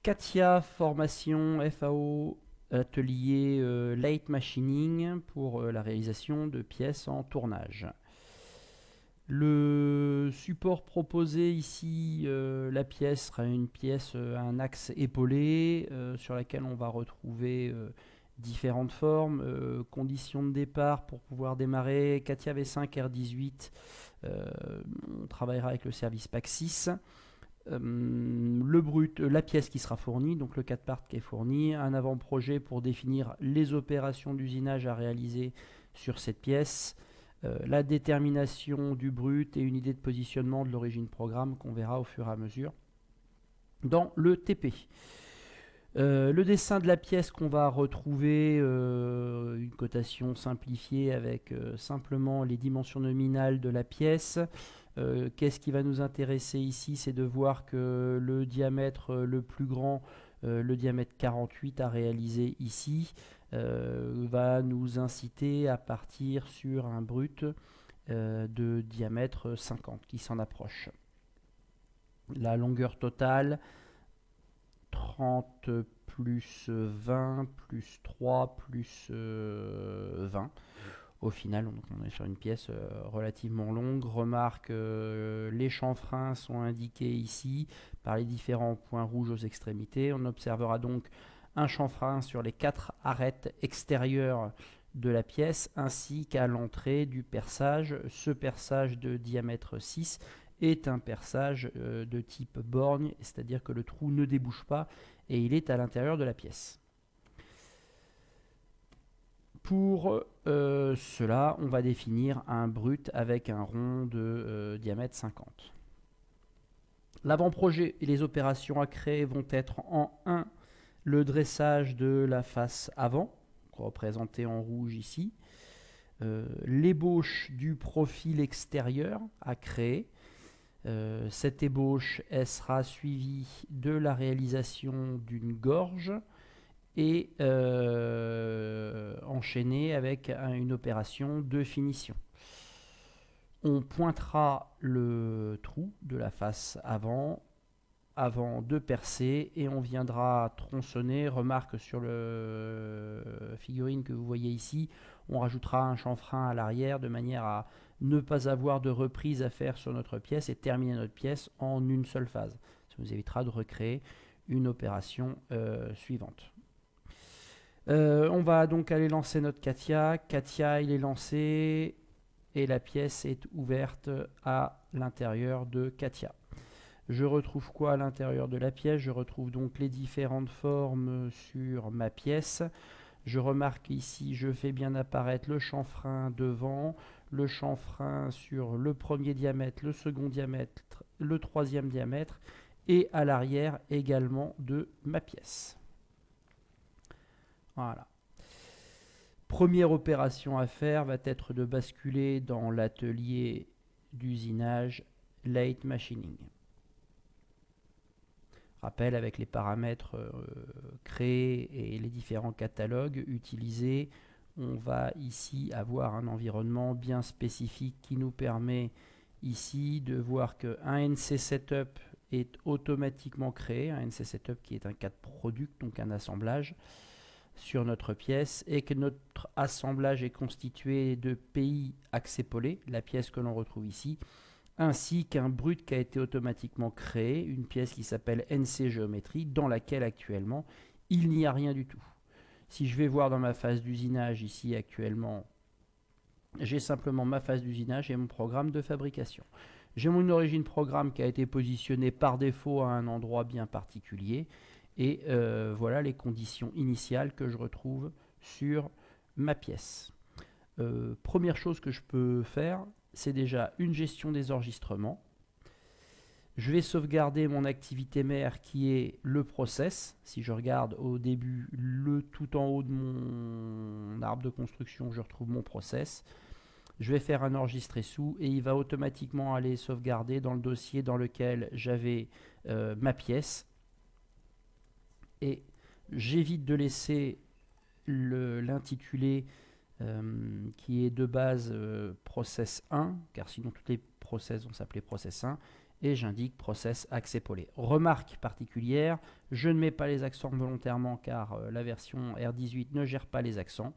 Katia, formation FAO, atelier Late Machining pour la réalisation de pièces en tournage. Le support proposé ici, la pièce sera une pièce à un axe épaulé sur laquelle on va retrouver différentes formes, conditions de départ pour pouvoir démarrer Katia V5 R18. On travaillera avec le service PAC6. Le brut, la pièce qui sera fournie, donc le 4 part qui est fourni, un avant-projet pour définir les opérations d'usinage à réaliser sur cette pièce, la détermination du brut et une idée de positionnement de l'origine programme qu'on verra au fur et à mesure dans le TP. Le dessin de la pièce qu'on va retrouver, une cotation simplifiée avec simplement les dimensions nominales de la pièce. Qu'est-ce qui va nous intéresser ici? C'est de voir que le diamètre le plus grand, le diamètre 48 à réaliser ici, va nous inciter à partir sur un brut de diamètre 50 qui s'en approche. La longueur totale, 30 plus 20 plus 3 plus 20. Au final, on est sur une pièce relativement longue. Remarque, les chanfreins sont indiqués ici par les différents points rouges aux extrémités. On observera donc un chanfrein sur les 4 arêtes extérieures de la pièce ainsi qu'à l'entrée du perçage. Ce perçage de diamètre 6 est un perçage de type borgne, c'est-à-dire que le trou ne débouche pas et il est à l'intérieur de la pièce. Pour cela, on va définir un brut avec un rond de diamètre 50. L'avant-projet et les opérations à créer vont être en 1, le dressage de la face avant, représenté en rouge ici, l'ébauche du profil extérieur à créer. Cette ébauche, elle sera suivie de la réalisation d'une gorge et enchaînée avec une opération de finition. On pointera le trou de la face avant de percer et on viendra tronçonner. Remarque sur le figurine que vous voyez ici, on rajoutera un chanfrein à l'arrière de manière à ne pas avoir de reprise à faire sur notre pièce et terminer notre pièce en une seule phase. Ça nous évitera de recréer une opération suivante. On va donc aller lancer notre Katia. Katia, il est lancé et la pièce est ouverte à l'intérieur de Katia. Je retrouve quoi à l'intérieur de la pièce? Je retrouve donc les différentes formes sur ma pièce. Je remarque ici, je fais bien apparaître le chanfrein devant, le chanfrein sur le premier diamètre, le second diamètre, le troisième diamètre et à l'arrière également de ma pièce. Voilà. Première opération à faire va être de basculer dans l'atelier d'usinage Late Machining. Rappel avec les paramètres créés et les différents catalogues utilisés, on va ici avoir un environnement bien spécifique qui nous permet ici de voir qu'un NC Setup est automatiquement créé, un NC Setup qui est un cas de product, donc un assemblage sur notre pièce, et que notre assemblage est constitué de PI axe épaulé, la pièce que l'on retrouve ici, ainsi qu'un brut qui a été automatiquement créé, une pièce qui s'appelle NC Géométrie, dans laquelle actuellement il n'y a rien du tout. Si je vais voir dans ma phase d'usinage ici actuellement, j'ai simplement ma phase d'usinage et mon programme de fabrication. J'ai mon origine programme qui a été positionné par défaut à un endroit bien particulier. Et voilà les conditions initiales que je retrouve sur ma pièce. Première chose que je peux faire, c'est déjà une gestion des enregistrements. Je vais sauvegarder mon activité mère qui est le process. Si je regarde au début, tout en haut de mon arbre de construction, je retrouve mon process. Je vais faire un enregistrer sous et il va automatiquement aller sauvegarder dans le dossier dans lequel j'avais ma pièce. Et j'évite de laisser l'intitulé qui est de base process 1, car sinon tous les process vont s'appeler process 1, et j'indique process axe épaulé. Remarque particulière, je ne mets pas les accents volontairement car la version R18 ne gère pas les accents.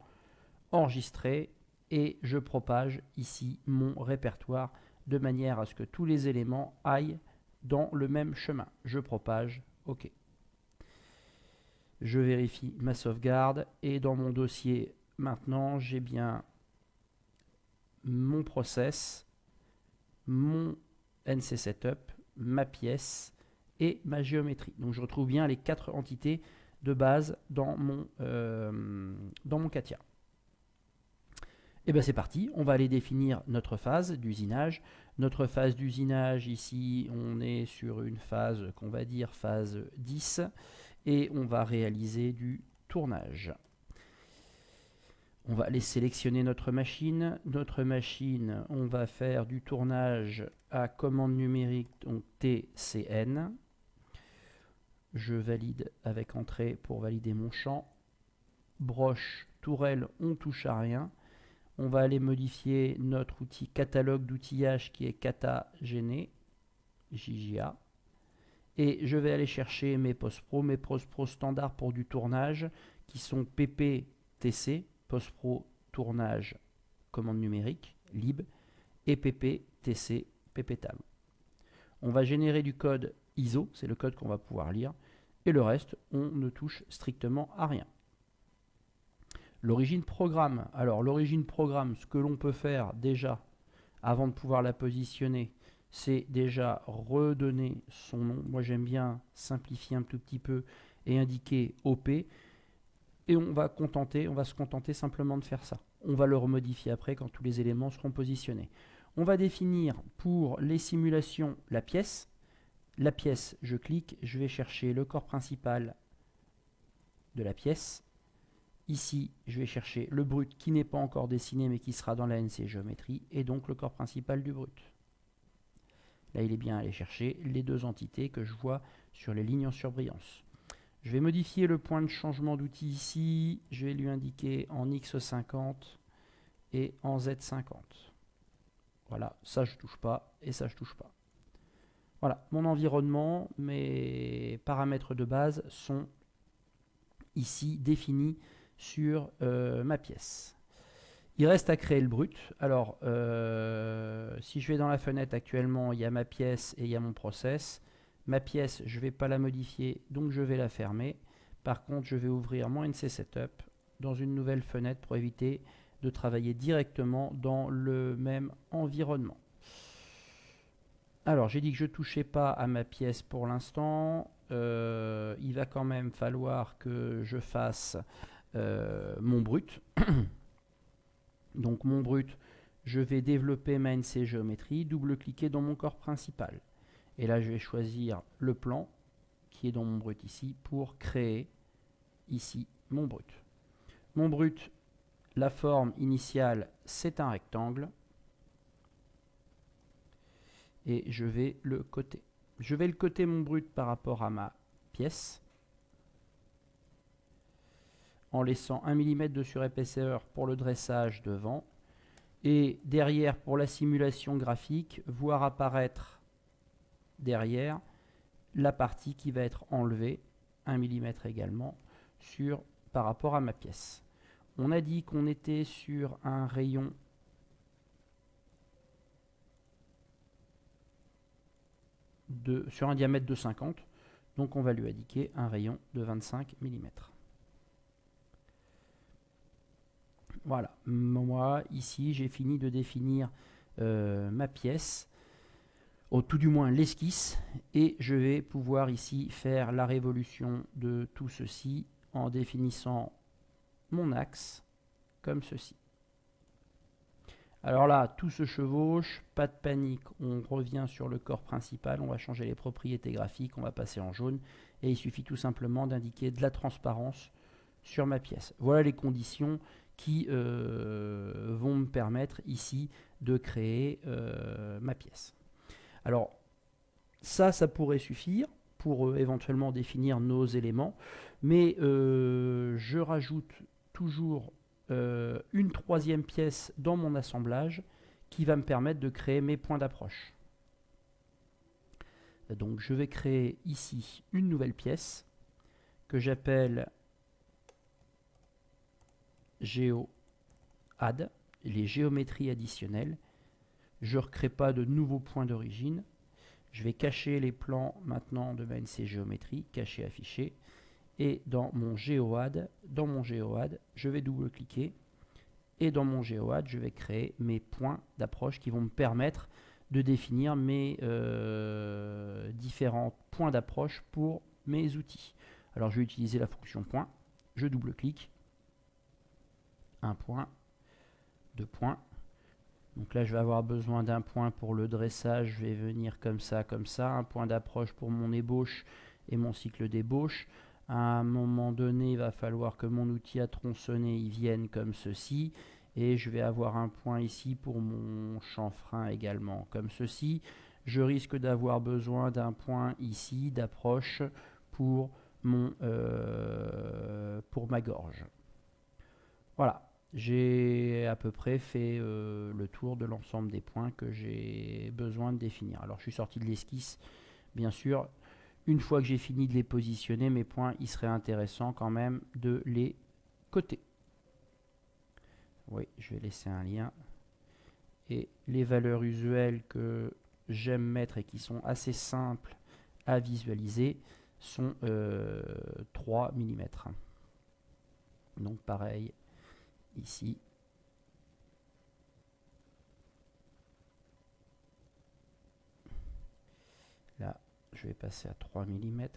Enregistrer, et je propage ici mon répertoire de manière à ce que tous les éléments aillent dans le même chemin. Je propage, OK. Je vérifie ma sauvegarde et dans mon dossier maintenant j'ai bien mon process, mon NC Setup, ma pièce et ma géométrie. Donc je retrouve bien les 4 entités de base dans mon CATIA. Et bien c'est parti, on va aller définir notre phase d'usinage. Notre phase d'usinage ici, on est sur une phase qu'on va dire phase 10 et on va réaliser du tournage. On va aller sélectionner notre machine. Notre machine, on va faire du tournage à commande numérique, donc TCN. Je valide avec entrée pour valider mon champ. Broche, tourelle, on touche à rien. On va aller modifier notre outil catalogue d'outillage qui est Kata Gene, JJA. Et je vais aller chercher mes post-pro, standards pour du tournage qui sont PPTC, post-pro tournage commande numérique, lib, et PPTC, PPTAM. On va générer du code ISO, c'est le code qu'on va pouvoir lire, et le reste, on ne touche strictement à rien. L'origine programme. Alors l'origine programme, ce que l'on peut faire déjà, avant de pouvoir la positionner, c'est déjà redonner son nom. Moi j'aime bien simplifier un tout petit peu et indiquer OP. Et on va se contenter simplement de faire ça. On va le remodifier après quand tous les éléments seront positionnés. On va définir pour les simulations la pièce. La pièce, je clique, je vais chercher le corps principal de la pièce. Ici, je vais chercher le brut qui n'est pas encore dessiné mais qui sera dans la NC géométrie et donc le corps principal du brut. Là, il est bien allé chercher les 2 entités que je vois sur les lignes en surbrillance. Je vais modifier le point de changement d'outil ici. Je vais lui indiquer en X50 et en Z50. Voilà, ça je touche pas et ça je touche pas. Voilà, mon environnement, mes paramètres de base sont ici définis sur ma pièce. Il reste à créer le brut. Alors, si je vais dans la fenêtre actuellement, il y a ma pièce et il y a mon process. Ma pièce, je ne vais pas la modifier, donc je vais la fermer. Par contre, je vais ouvrir mon NC Setup dans une nouvelle fenêtre pour éviter de travailler directement dans le même environnement. Alors, j'ai dit que je ne touchais pas à ma pièce pour l'instant. Il va quand même falloir que je fasse mon brut. Donc mon brut, je vais développer ma NC géométrie, double-cliquer dans mon corps principal. Et là, je vais choisir le plan qui est dans mon brut ici pour créer ici mon brut. Mon brut, la forme initiale, c'est un rectangle. Et je vais le coter. Je vais le coter mon brut par rapport à ma pièce, en laissant 1 mm de surépaisseur pour le dressage devant. Et derrière, pour la simulation graphique, voir apparaître derrière la partie qui va être enlevée, 1 mm également, par rapport à ma pièce. On a dit qu'on était sur un rayon sur un diamètre de 50, donc on va lui indiquer un rayon de 25 mm. Voilà, moi ici j'ai fini de définir ma pièce, au tout du moins l'esquisse, et je vais pouvoir ici faire la révolution de tout ceci en définissant mon axe comme ceci. Alors là, tout se chevauche, pas de panique, on revient sur le corps principal, on va changer les propriétés graphiques, on va passer en jaune, et il suffit tout simplement d'indiquer de la transparence sur ma pièce. Voilà les conditions qui vont me permettre ici de créer ma pièce. Alors ça pourrait suffire pour éventuellement définir nos éléments, mais je rajoute toujours une 3e pièce dans mon assemblage qui va me permettre de créer mes points d'approche. Donc je vais créer ici une nouvelle pièce que j'appelle GeoAdd, les géométries additionnelles. Je ne recrée pas de nouveaux points d'origine. Je vais cacher les plans maintenant de ma NC Géométrie, cacher, afficher. Et dans mon GeoAdd, je vais double-cliquer. Et dans mon GeoAdd, je vais créer mes points d'approche qui vont me permettre de définir mes différents points d'approche pour mes outils. Alors je vais utiliser la fonction point. Je double-clique. Un point, deux points. Donc là, je vais avoir besoin d'un point pour le dressage. Je vais venir comme ça, comme ça. Un point d'approche pour mon ébauche et mon cycle d'ébauche. À un moment donné, il va falloir que mon outil à tronçonner il vienne comme ceci. Et je vais avoir un point ici pour mon chanfrein également, comme ceci. Je risque d'avoir besoin d'un point ici d'approche pour ma gorge. Voilà. J'ai à peu près fait le tour de l'ensemble des points que j'ai besoin de définir. Alors je suis sorti de l'esquisse, bien sûr. Une fois que j'ai fini de les positionner, mes points, il serait intéressant quand même de les coter. Oui, je vais laisser un lien. Et les valeurs usuelles que j'aime mettre et qui sont assez simples à visualiser sont 3 mm. Donc pareil, ici. Là, je vais passer à 3 mm.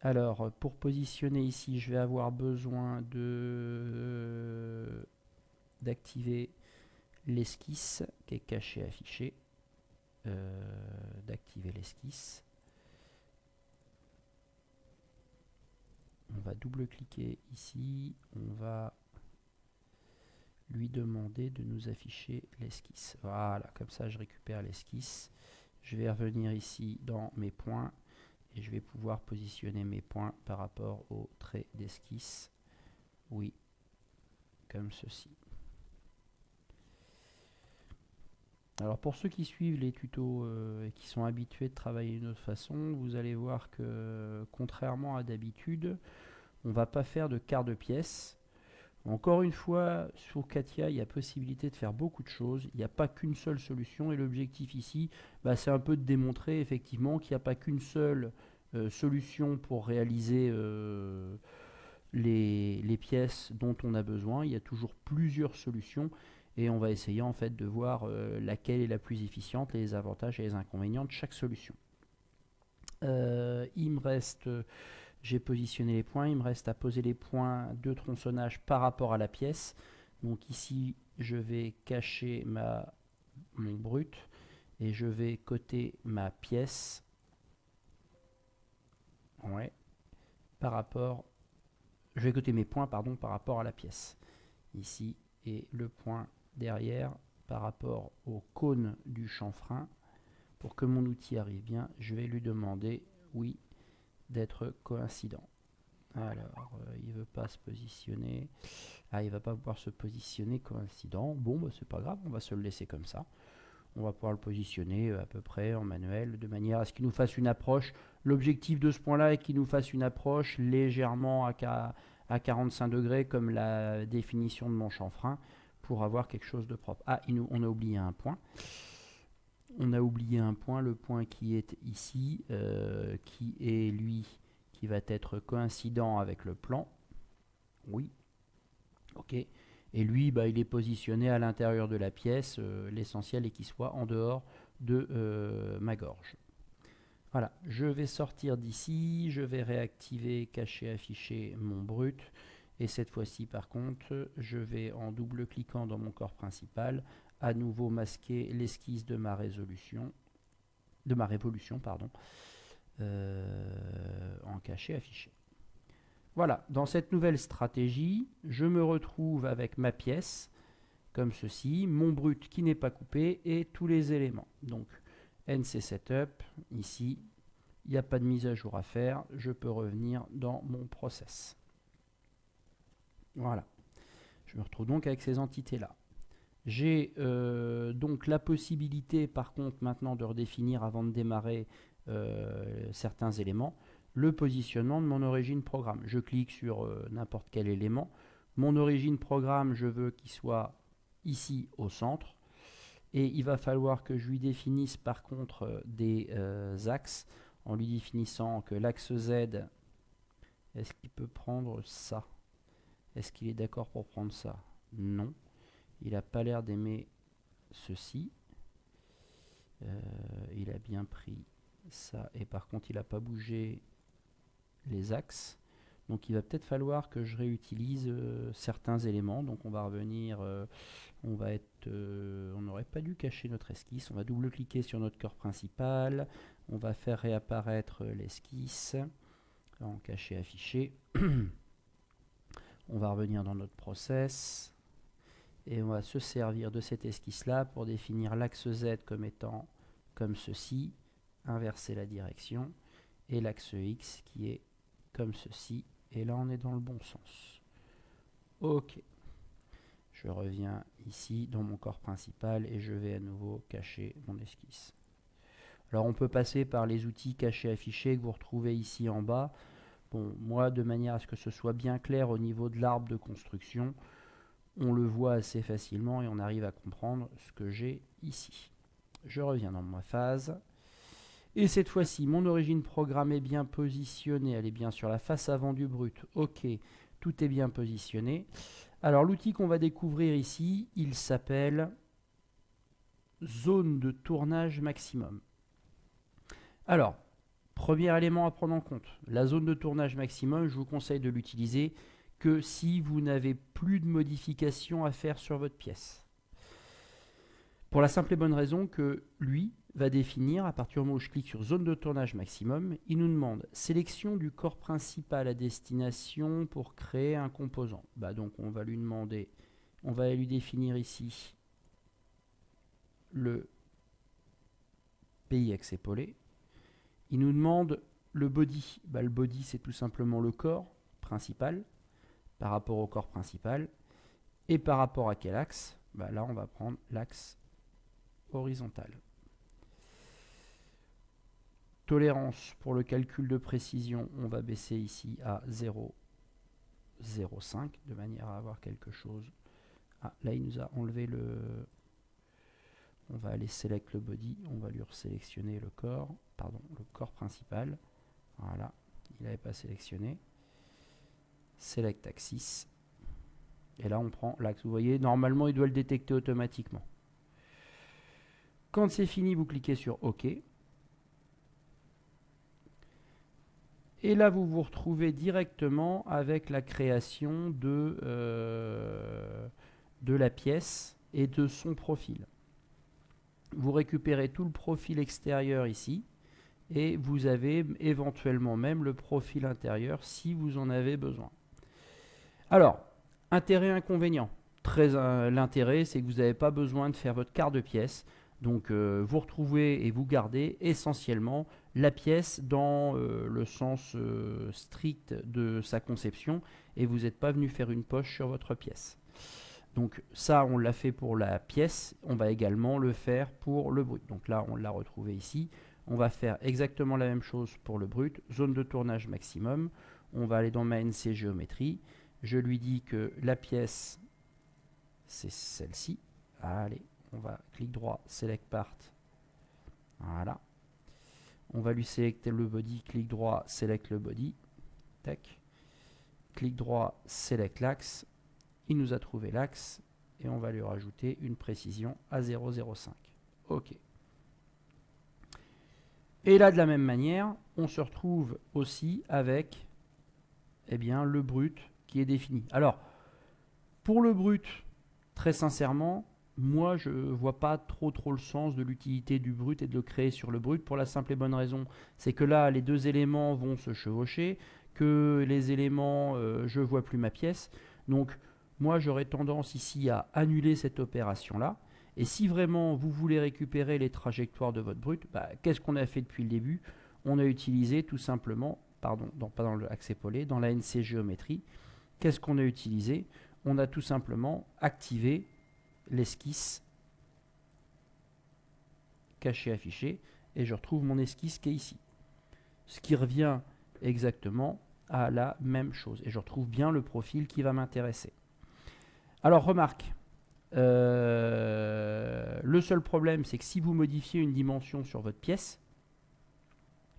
Alors, pour positionner ici, je vais avoir besoin d'activer l'esquisse qui est cachée, affichée. D'activer l'esquisse. On va double-cliquer ici. On va lui demander de nous afficher l'esquisse. Voilà, comme ça je récupère l'esquisse. Je vais revenir ici dans mes points et je vais pouvoir positionner mes points par rapport au trait d'esquisse. Oui, comme ceci. Alors pour ceux qui suivent les tutos et qui sont habitués de travailler d'une autre façon, vous allez voir que contrairement à d'habitude, on ne va pas faire de quart de pièce. Encore une fois, sur CATIA, il y a possibilité de faire beaucoup de choses. Il n'y a pas qu'une seule solution. Et l'objectif ici, c'est un peu de démontrer effectivement qu'il n'y a pas qu'une seule solution pour réaliser les pièces dont on a besoin. Il y a toujours plusieurs solutions. Et on va essayer en fait de voir laquelle est la plus efficiente, les avantages et les inconvénients de chaque solution. Il me reste... J'ai positionné les points, il me reste à poser les points de tronçonnage par rapport à la pièce. Donc ici, je vais cacher mon brut et je vais coter ma pièce. Ouais, par rapport, je vais coter mes points pardon, par rapport à la pièce. Ici, et le point derrière par rapport au cône du chanfrein. Pour que mon outil arrive bien, je vais lui demander, oui, d'être coïncident. Alors, il veut pas se positionner. Ah, il va pas pouvoir se positionner coïncident. Bon, c'est pas grave, on va se le laisser comme ça. On va pouvoir le positionner à peu près en manuel, de manière à ce qu'il nous fasse une approche. L'objectif de ce point-là est qu'il nous fasse une approche légèrement à 45 degrés, comme la définition de mon chanfrein, pour avoir quelque chose de propre. Ah, on a oublié un point. On a oublié un point, le point qui est ici, qui est lui, qui va être coïncident avec le plan. Oui. Ok. Et lui, il est positionné à l'intérieur de la pièce. L'essentiel est qu'il soit en dehors de ma gorge. Voilà. Je vais sortir d'ici. Je vais réactiver, cacher, afficher mon brut. Et cette fois-ci, par contre, je vais en double-cliquant dans mon corps principal, à nouveau masquer l'esquisse de ma révolution, en caché affiché. Voilà, dans cette nouvelle stratégie, je me retrouve avec ma pièce, comme ceci, mon brut qui n'est pas coupé et tous les éléments. Donc, NC Setup, ici, il n'y a pas de mise à jour à faire, je peux revenir dans mon process. Voilà, je me retrouve donc avec ces entités-là. J'ai donc la possibilité par contre maintenant de redéfinir avant de démarrer certains éléments, le positionnement de mon origine programme. Je clique sur n'importe quel élément. Mon origine programme, je veux qu'il soit ici au centre. Et il va falloir que je lui définisse par contre des axes en lui définissant que l'axe Z, est-ce qu'il peut prendre ça? Est-ce qu'il est d'accord pour prendre ça? Non. Il n'a pas l'air d'aimer ceci. Il a bien pris ça. Et par contre, il n'a pas bougé les axes. Donc il va peut-être falloir que je réutilise certains éléments. Donc on va revenir, on n'aurait pas dû cacher notre esquisse. On va double-cliquer sur notre corps principal. On va faire réapparaître l'esquisse en cacher, afficher. On va revenir dans notre process. Et on va se servir de cette esquisse-là pour définir l'axe Z comme étant comme ceci, inverser la direction, et l'axe X qui est comme ceci, et là on est dans le bon sens. Ok. Je reviens ici dans mon corps principal et je vais à nouveau cacher mon esquisse. Alors on peut passer par les outils cacher, afficher que vous retrouvez ici en bas. Bon, moi de manière à ce que ce soit bien clair au niveau de l'arbre de construction, on le voit assez facilement et on arrive à comprendre ce que j'ai ici. Je reviens dans ma phase. Et cette fois-ci, mon origine programme est bien positionnée. Elle est bien sur la face avant du brut. Ok, tout est bien positionné. Alors l'outil qu'on va découvrir ici, il s'appelle zone de tournage maximum. Alors, premier élément à prendre en compte, la zone de tournage maximum, je vous conseille de l'utiliser que si vous n'avez plus de modifications à faire sur votre pièce. Pour la simple et bonne raison que lui va définir, à partir du moment où je clique sur zone de tournage maximum, il nous demande sélection du corps principal à destination pour créer un composant. Donc on va lui demander, on va lui définir ici le PIX épaulé. Il nous demande le body. Le body c'est tout simplement le corps principal par rapport au corps principal. Et par rapport à quel axe? Là on va prendre l'axe horizontal. Tolérance pour le calcul de précision, on va baisser ici à 0,05 de manière à avoir quelque chose. Ah, là il nous a enlevé le... On va aller select le body, on va lui resélectionner le corps, pardon, le corps principal. Voilà, il n'avait pas sélectionné. Select axis. Et là on prend l'axe. Vous voyez, normalement il doit le détecter automatiquement. Quand c'est fini, vous cliquez sur OK. Et là, vous vous retrouvez directement avec la création de la pièce et de son profil. Vous récupérez tout le profil extérieur ici et vous avez éventuellement même le profil intérieur si vous en avez besoin. Alors, intérêt, inconvénient. L'intérêt, c'est que vous n'avez pas besoin de faire votre quart de pièce. Donc vous retrouvez et vous gardez essentiellement la pièce dans le sens strict de sa conception et vous n'êtes pas venu faire une poche sur votre pièce. Donc ça on l'a fait pour la pièce, on va également le faire pour le brut. Donc là on l'a retrouvé ici. On va faire exactement la même chose pour le brut, zone de tournage maximum. On va aller dans ma NC géométrie. Je lui dis que la pièce c'est celle-ci. Allez. On va clic droit, select part. Voilà. On va lui sélecter le body, clic droit, select le body. Tac. Clic droit, select l'axe. Il nous a trouvé l'axe et on va lui rajouter une précision à 0,05. OK. Et là, de la même manière, on se retrouve aussi avec le brut qui est défini. Alors, pour le brut, très sincèrement, moi, je ne vois pas trop le sens de l'utilité du brut et de le créer sur le brut pour la simple et bonne raison. C'est que là, les deux éléments vont se chevaucher, que les éléments, je ne vois plus ma pièce. Donc, moi, j'aurais tendance ici à annuler cette opération-là. Et si vraiment vous voulez récupérer les trajectoires de votre brut, qu'est-ce qu'on a fait depuis le début? On a utilisé tout simplement, pardon, pas dans le axe épaulé, dans la NC géométrie. Qu'est-ce qu'on a utilisé? On a tout simplement activé l'esquisse, caché, affiché, et je retrouve mon esquisse qui est ici. Ce qui revient exactement à la même chose. Et je retrouve bien le profil qui va m'intéresser. Alors remarque, le seul problème, c'est que si vous modifiez une dimension sur votre pièce,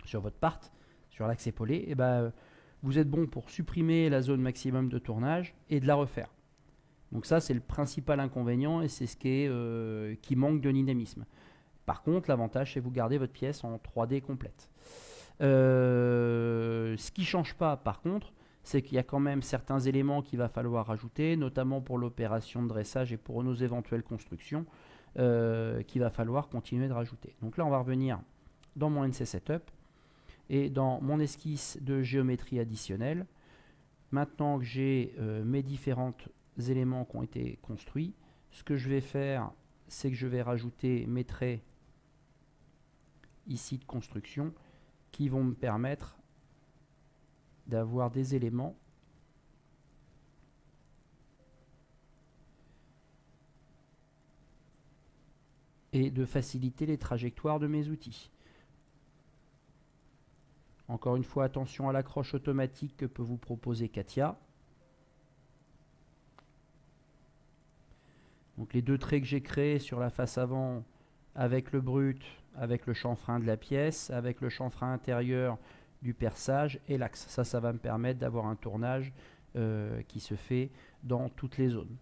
sur votre part, sur l'axe épaulé, et ben, vous êtes bon pour supprimer la zone maximum de tournage et de la refaire. Donc ça, c'est le principal inconvénient et c'est ce qui manque de dynamisme. Par contre, l'avantage, c'est que vous gardez votre pièce en 3D complète. Ce qui ne change pas, par contre, c'est qu'il y a quand même certains éléments qu'il va falloir rajouter, notamment pour l'opération de dressage et pour nos éventuelles constructions, qu'il va falloir continuer de rajouter. Donc là, on va revenir dans mon NC Setup et dans mon esquisse de géométrie additionnelle. Maintenant que j'ai mes différents éléments qui ont été construits, ce que je vais faire, c'est que je vais rajouter mes traits ici de construction qui vont me permettre d'avoir des éléments et de faciliter les trajectoires de mes outils. Encore une fois, attention à l'accroche automatique que peut vous proposer Katia. Donc les deux traits que j'ai créés sur la face avant avec le brut, avec le chanfrein de la pièce, avec le chanfrein intérieur du perçage et l'axe. Ça va me permettre d'avoir un tournage qui se fait dans toutes les zones.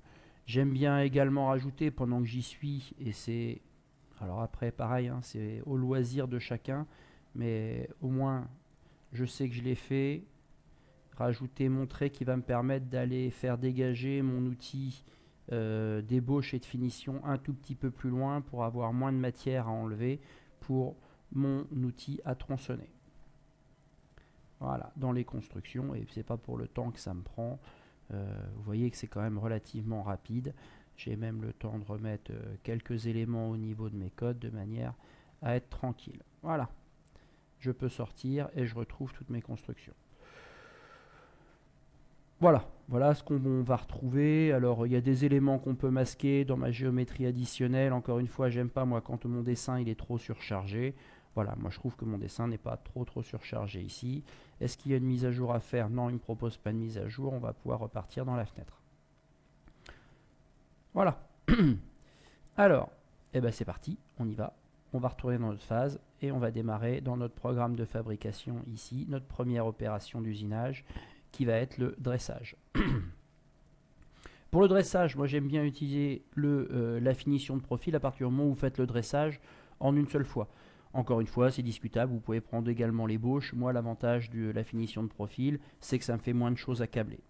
J'aime bien également rajouter pendant que j'y suis, et c'est... Alors après, pareil, hein, c'est au loisir de chacun, mais au moins, je sais que je l'ai fait. Rajouter mon trait qui va me permettre d'aller faire dégager mon outil d'ébauche et de finition un tout petit peu plus loin pour avoir moins de matière à enlever pour mon outil à tronçonner. Voilà, dans les constructions, et c'est pas pour le temps que ça me prend. Vous voyez que c'est quand même relativement rapide. J'ai même le temps de remettre quelques éléments au niveau de mes codes de manière à être tranquille. Voilà, je peux sortir et je retrouve toutes mes constructions. Voilà ce qu'on va retrouver. Alors il y a des éléments qu'on peut masquer dans ma géométrie additionnelle. Encore une fois, j'aime pas moi quand mon dessin il est trop surchargé. Voilà, moi je trouve que mon dessin n'est pas trop surchargé ici. Est-ce qu'il y a une mise à jour à faire? Non, il ne me propose pas de mise à jour. On va pouvoir repartir dans la fenêtre. Voilà. Alors, eh ben c'est parti, on y va. On va retourner dans notre phase et on va démarrer dans notre programme de fabrication ici, notre première opération d'usinage qui va être le dressage. Pour le dressage, moi j'aime bien utiliser la finition de profil à partir du moment où vous faites le dressage en une seule fois. Encore une fois, c'est discutable, vous pouvez prendre également l'ébauche. Moi, l'avantage de la finition de profil, c'est que ça me fait moins de choses à câbler.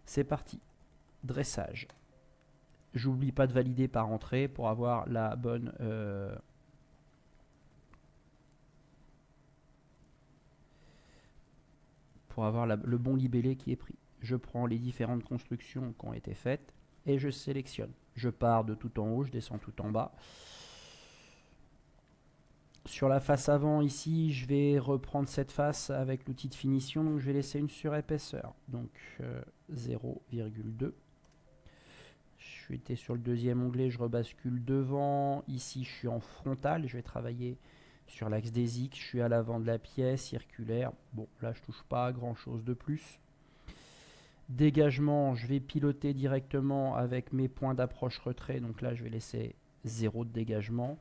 C'est parti. Dressage. J'oublie pas de valider par entrée pour avoir la bonne... pour avoir le bon libellé qui est pris. Je prends les différentes constructions qui ont été faites et je sélectionne. Je pars de tout en haut, je descends tout en bas. Sur la face avant ici, je vais reprendre cette face avec l'outil de finition, donc je vais laisser une surépaisseur, donc 0,2. Je suis sur le deuxième onglet, je rebascule devant. Ici, je suis en frontal, je vais travailler sur l'axe des X. Je suis à l'avant de la pièce, circulaire. Bon, là, je touche pas à grand chose de plus. Dégagement, je vais piloter directement avec mes points d'approche retrait. Donc là, je vais laisser 0 de dégagement.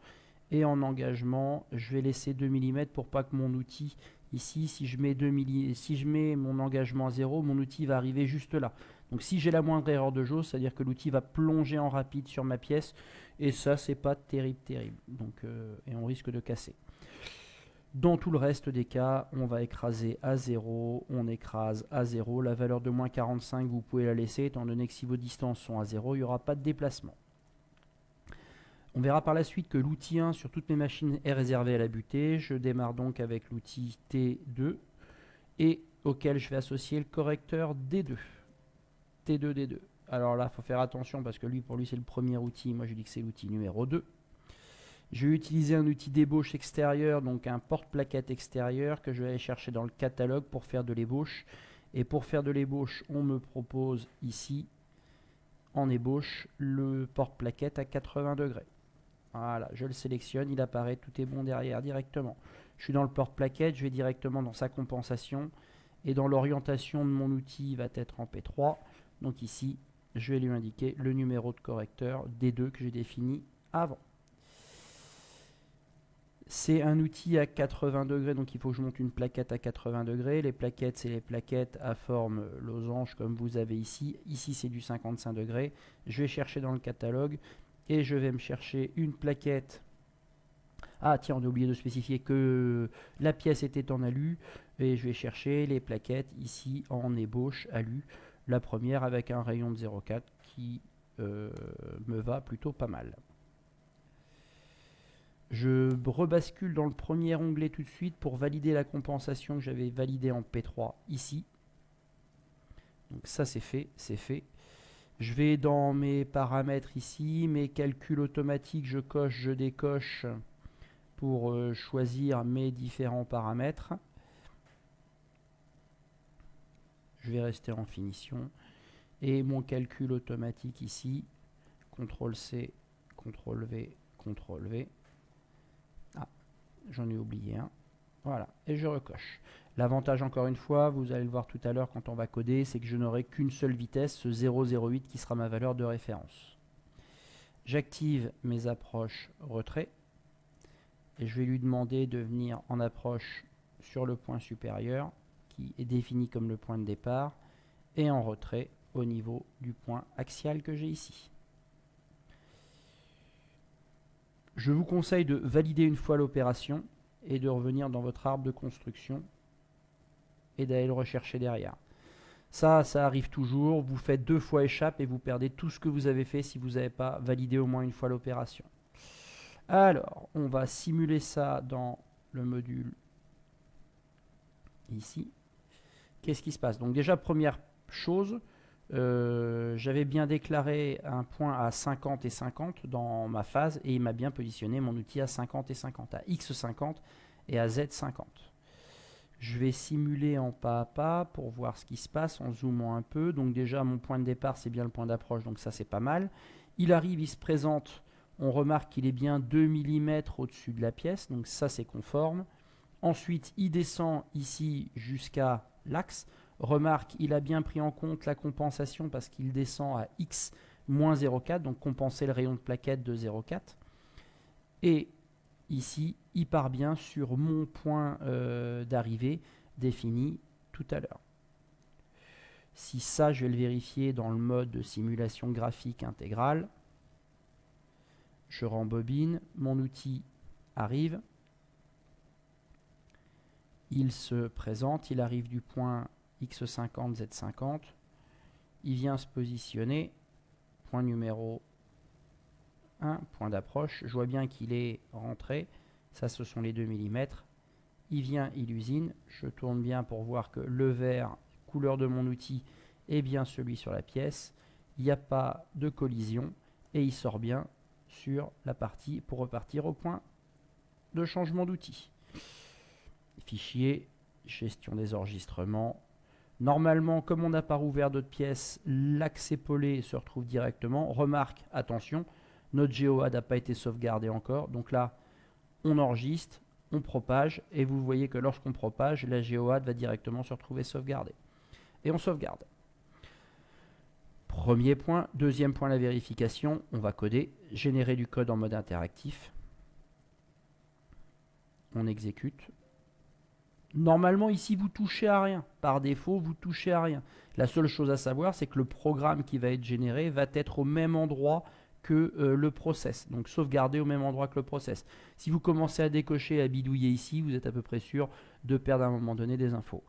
Et en engagement, je vais laisser 2 mm pour pas que mon outil, ici, si je mets mon engagement à 0, mon outil va arriver juste là. Donc si j'ai la moindre erreur de jauge, c'est-à-dire que l'outil va plonger en rapide sur ma pièce. Et ça, c'est pas terrible. Donc, et on risque de casser. Dans tout le reste des cas, on va écraser à 0, on écrase à 0. La valeur de moins 45, vous pouvez la laisser, étant donné que si vos distances sont à 0, il n'y aura pas de déplacement. On verra par la suite que l'outil 1 sur toutes mes machines est réservé à la butée. Je démarre donc avec l'outil T2 et auquel je vais associer le correcteur D2. T2, D2. Alors là, il faut faire attention parce que pour lui, c'est le premier outil. Moi, je dis que c'est l'outil numéro 2. Je vais utiliser un outil d'ébauche extérieur, donc un porte-plaquette extérieur que je vais aller chercher dans le catalogue pour faire de l'ébauche. Et pour faire de l'ébauche, on me propose ici en ébauche le porte-plaquette à 80 degrés. Voilà, je le sélectionne, il apparaît, tout est bon derrière directement. Je suis dans le porte-plaquette, je vais directement dans sa compensation et dans l'orientation de mon outil, il va être en P3. Donc ici, je vais lui indiquer le numéro de correcteur D2 que j'ai défini avant. C'est un outil à 80 degrés, donc il faut que je monte une plaquette à 80 degrés. Les plaquettes, c'est les plaquettes à forme losange comme vous avez ici. Ici, c'est du 55 degrés. Je vais chercher dans le catalogue et je vais me chercher une plaquette. Ah tiens, on a oublié de spécifier que la pièce était en alu. Et je vais chercher les plaquettes ici en ébauche alu. La première avec un rayon de 0,4 qui me va plutôt pas mal. Je rebascule dans le premier onglet tout de suite pour valider la compensation que j'avais validée en P3 ici. Donc ça c'est fait, c'est fait. Je vais dans mes paramètres ici, mes calculs automatiques, je coche, je décoche pour choisir mes différents paramètres. Je vais rester en finition. Et mon calcul automatique ici, CTRL-C, CTRL-V, CTRL-V. Ah, j'en ai oublié un. Voilà, et je recoche. L'avantage, encore une fois, vous allez le voir tout à l'heure quand on va coder, c'est que je n'aurai qu'une seule vitesse, ce 0,08 qui sera ma valeur de référence. J'active mes approches retrait et je vais lui demander de venir en approche sur le point supérieur qui est défini comme le point de départ et en retrait au niveau du point axial que j'ai ici. Je vous conseille de valider une fois l'opération et de revenir dans votre arbre de construction et d'aller le rechercher derrière. Ça arrive toujours, vous faites 2 fois échappe et vous perdez tout ce que vous avez fait si vous n'avez pas validé au moins une fois l'opération. Alors, on va simuler ça dans le module ici. Qu'est-ce qui se passe? Donc déjà, première chose, j'avais bien déclaré un point à 50 et 50 dans ma phase et il m'a bien positionné mon outil à 50 et 50, à X50 et à Z50. Je vais simuler en pas à pas pour voir ce qui se passe en zoomant un peu. Donc déjà, mon point de départ, c'est bien le point d'approche, donc ça, c'est pas mal. Il arrive, il se présente, on remarque qu'il est bien 2 mm au-dessus de la pièce, donc ça, c'est conforme. Ensuite, il descend ici jusqu'à l'axe. Remarque, il a bien pris en compte la compensation parce qu'il descend à X moins 0,4, donc compenser le rayon de plaquette de 0,4. Et ici, il part bien sur mon point d'arrivée défini tout à l'heure. Si ça, je vais le vérifier dans le mode de simulation graphique intégrale. Je rembobine, mon outil arrive. Il se présente, il arrive du point X50, Z50. Il vient se positionner, point numéro 1, point d'approche. Je vois bien qu'il est rentré. Ça, ce sont les 2 mm. Il vient, il usine. Je tourne bien pour voir que le vert, couleur de mon outil, est bien celui sur la pièce. Il n'y a pas de collision. Et il sort bien sur la partie pour repartir au point de changement d'outil. Fichier, gestion des enregistrements. Normalement, comme on n'a pas rouvert d'autres pièces, l'accès polé se retrouve directement. Remarque, attention, notre GeoAd n'a pas été sauvegardé encore. Donc là, on enregistre, on propage, et vous voyez que lorsqu'on propage, la GeoAd va directement se retrouver sauvegardée. Et on sauvegarde. Premier point. Deuxième point, la vérification. On va coder, générer du code en mode interactif. On exécute. Normalement, ici, vous touchez à rien. Par défaut, vous touchez à rien. La seule chose à savoir, c'est que le programme qui va être généré va être au même endroit que le process. Donc, sauvegarder au même endroit que le process. Si vous commencez à décocher, à bidouiller ici, vous êtes à peu près sûr de perdre à un moment donné des infos.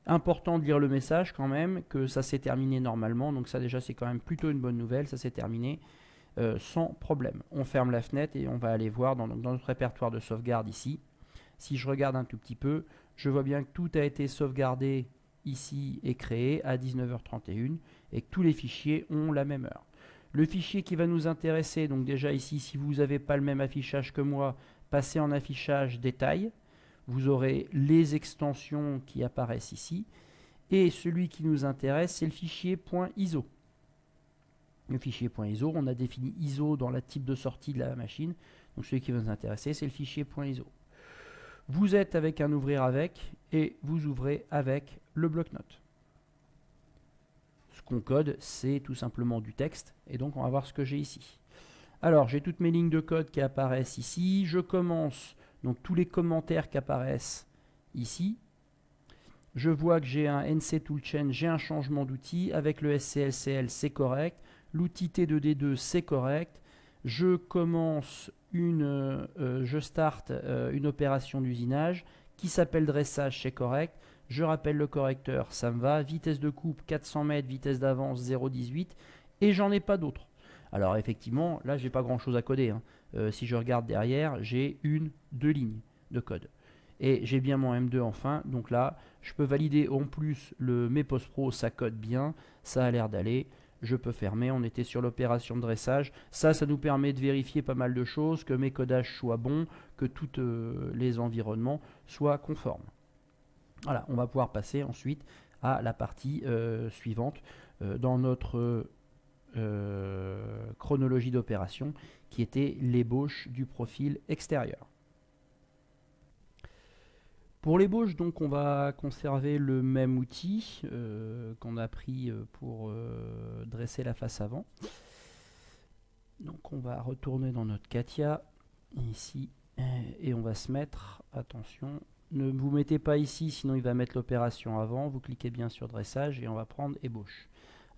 Important de lire le message quand même, que ça s'est terminé normalement. Donc ça, déjà, c'est quand même plutôt une bonne nouvelle. Ça s'est terminé sans problème. On ferme la fenêtre et on va aller voir dans notre répertoire de sauvegarde ici. Si je regarde un tout petit peu, je vois bien que tout a été sauvegardé ici et créé à 19h31 et que tous les fichiers ont la même heure. Le fichier qui va nous intéresser, donc déjà ici, si vous n'avez pas le même affichage que moi, passez en affichage détail. Vous aurez les extensions qui apparaissent ici. Et celui qui nous intéresse, c'est le fichier .iso. le fichier .iso. On a défini ISO dans le type de sortie de la machine. Donc celui qui va nous intéresser, c'est le fichier .iso. Vous êtes avec un ouvrir avec et vous ouvrez avec le bloc-notes. Ce qu'on code, c'est tout simplement du texte. Et donc on va voir ce que j'ai ici. Alors j'ai toutes mes lignes de code qui apparaissent ici. Je commence donc tous les commentaires qui apparaissent ici. Je vois que j'ai un NC Toolchain, j'ai un changement d'outil. Avec le SCLCL, c'est correct. L'outil T2D2, c'est correct. Je commence je starte une opération d'usinage qui s'appelle dressage, c'est correct. Je rappelle le correcteur, ça me va. Vitesse de coupe 400 mètres, vitesse d'avance 0,18 et j'en ai pas d'autres. Alors effectivement, là j'ai pas grand chose à coder. Hein. Si je regarde derrière, j'ai deux lignes de code. Et j'ai bien mon M2 enfin, donc là je peux valider en plus mes post-pro, ça code bien, ça a l'air d'aller. Je peux fermer, on était sur l'opération de dressage. Ça nous permet de vérifier pas mal de choses, que mes codages soient bons, que tous les environnements soient conformes. Voilà, on va pouvoir passer ensuite à la partie suivante dans notre chronologie d'opération, qui était l'ébauche du profil extérieur. Pour l'ébauche, donc, on va conserver le même outil qu'on a pris pour dresser la face avant. Donc on va retourner dans notre CATIA, ici, et on va se mettre, attention, ne vous mettez pas ici, sinon il va mettre l'opération avant, vous cliquez bien sur dressage et on va prendre ébauche.